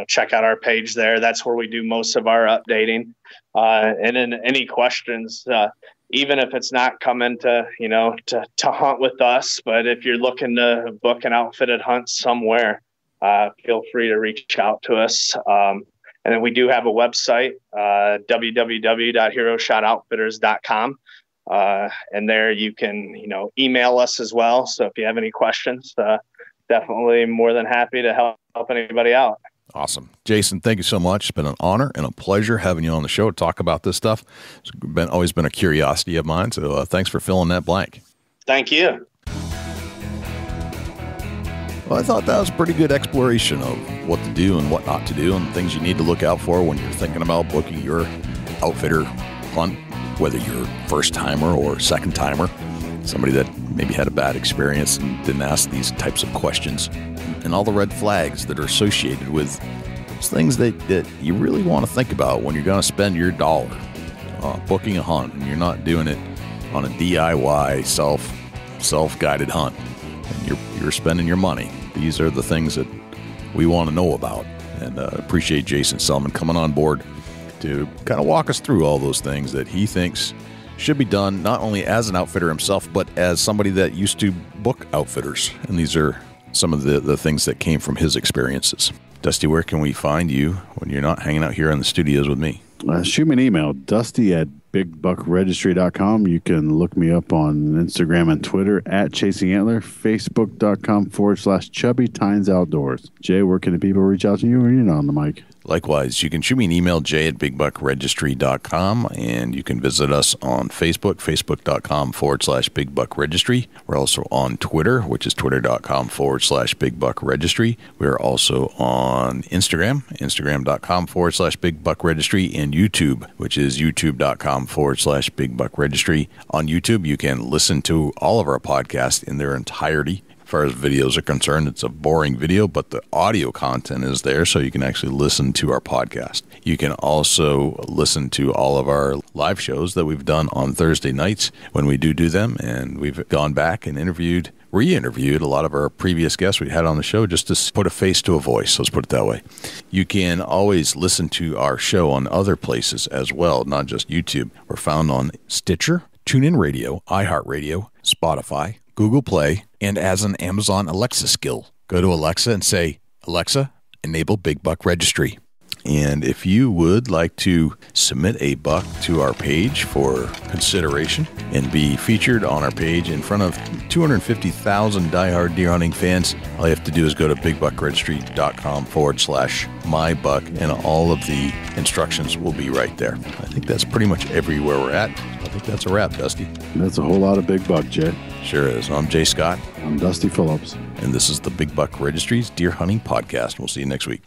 check out our page there. That's where we do most of our updating. And then any questions, even if it's not coming to hunt with us, but if you're looking to book an outfitted hunt somewhere, feel free to reach out to us. And then we do have a website, www.heroshotoutfitters.com. And there you can, email us as well. So if you have any questions, definitely more than happy to help anybody out. Awesome. Jason, thank you so much. It's been an honor and a pleasure having you on the show to talk about this stuff. It's always been a curiosity of mine. So thanks for filling that blank. Thank you. Well, I thought that was a pretty good exploration of what to do and what not to do and things you need to look out for when you're thinking about booking your outfitter hunt, whether you're first timer or second timer, somebody that maybe had a bad experience and didn't ask these types of questions, and all the red flags that are associated with things that you really want to think about when you're going to spend your dollar booking a hunt and you're not doing it on a DIY self-guided hunt and you're spending your money. These are the things that we want to know about, and appreciate Jason Selman coming on board to kind of walk us through all those things that he thinks should be done, not only as an outfitter himself, but as somebody that used to book outfitters. And these are some of the things that came from his experiences. Dusty, where can we find you when you're not hanging out here in the studios with me? Shoot me an email, dusty@bigbuckregistry.com. You can look me up on Instagram and Twitter @ChasingAntler, Facebook.com/Chubby Tines Outdoors. Jay, where can the people reach out to you when you're not on the mic? Likewise, you can shoot me an email, jay@bigbuckregistry.com, and you can visit us on Facebook, facebook.com/bigbuckregistry. We're also on Twitter, which is twitter.com/bigbuckregistry. We're also on Instagram, instagram.com/bigbuckregistry, and YouTube, which is youtube.com/bigbuckregistry. On YouTube, you can listen to all of our podcasts in their entirety. As far as videos are concerned, it's a boring video, but the audio content is there, so you can actually listen to our podcast. You can also listen to all of our live shows that we've done on Thursday nights when we do them, and we've gone back and re-interviewed a lot of our previous guests we had on the show just to put a face to a voice, let's put it that way. You can always listen to our show on other places as well, not just YouTube. We're found on Stitcher, TuneIn Radio, iHeartRadio, Spotify, Google Play, and as an Amazon Alexa skill. Go to Alexa and say, "Alexa, enable Big Buck Registry." And if you would like to submit a buck to our page for consideration and be featured on our page in front of 250,000 diehard deer hunting fans, all you have to do is go to bigbuckregistry.com/mybuck, and all of the instructions will be right there. I think that's pretty much everywhere we're at. I think that's a wrap, Dusty. That's a whole lot of big buck, Jay. Sure is. I'm Jay Scott. I'm Dusty Phillips. And this is the Big Buck Registry's Deer Hunting Podcast. We'll see you next week.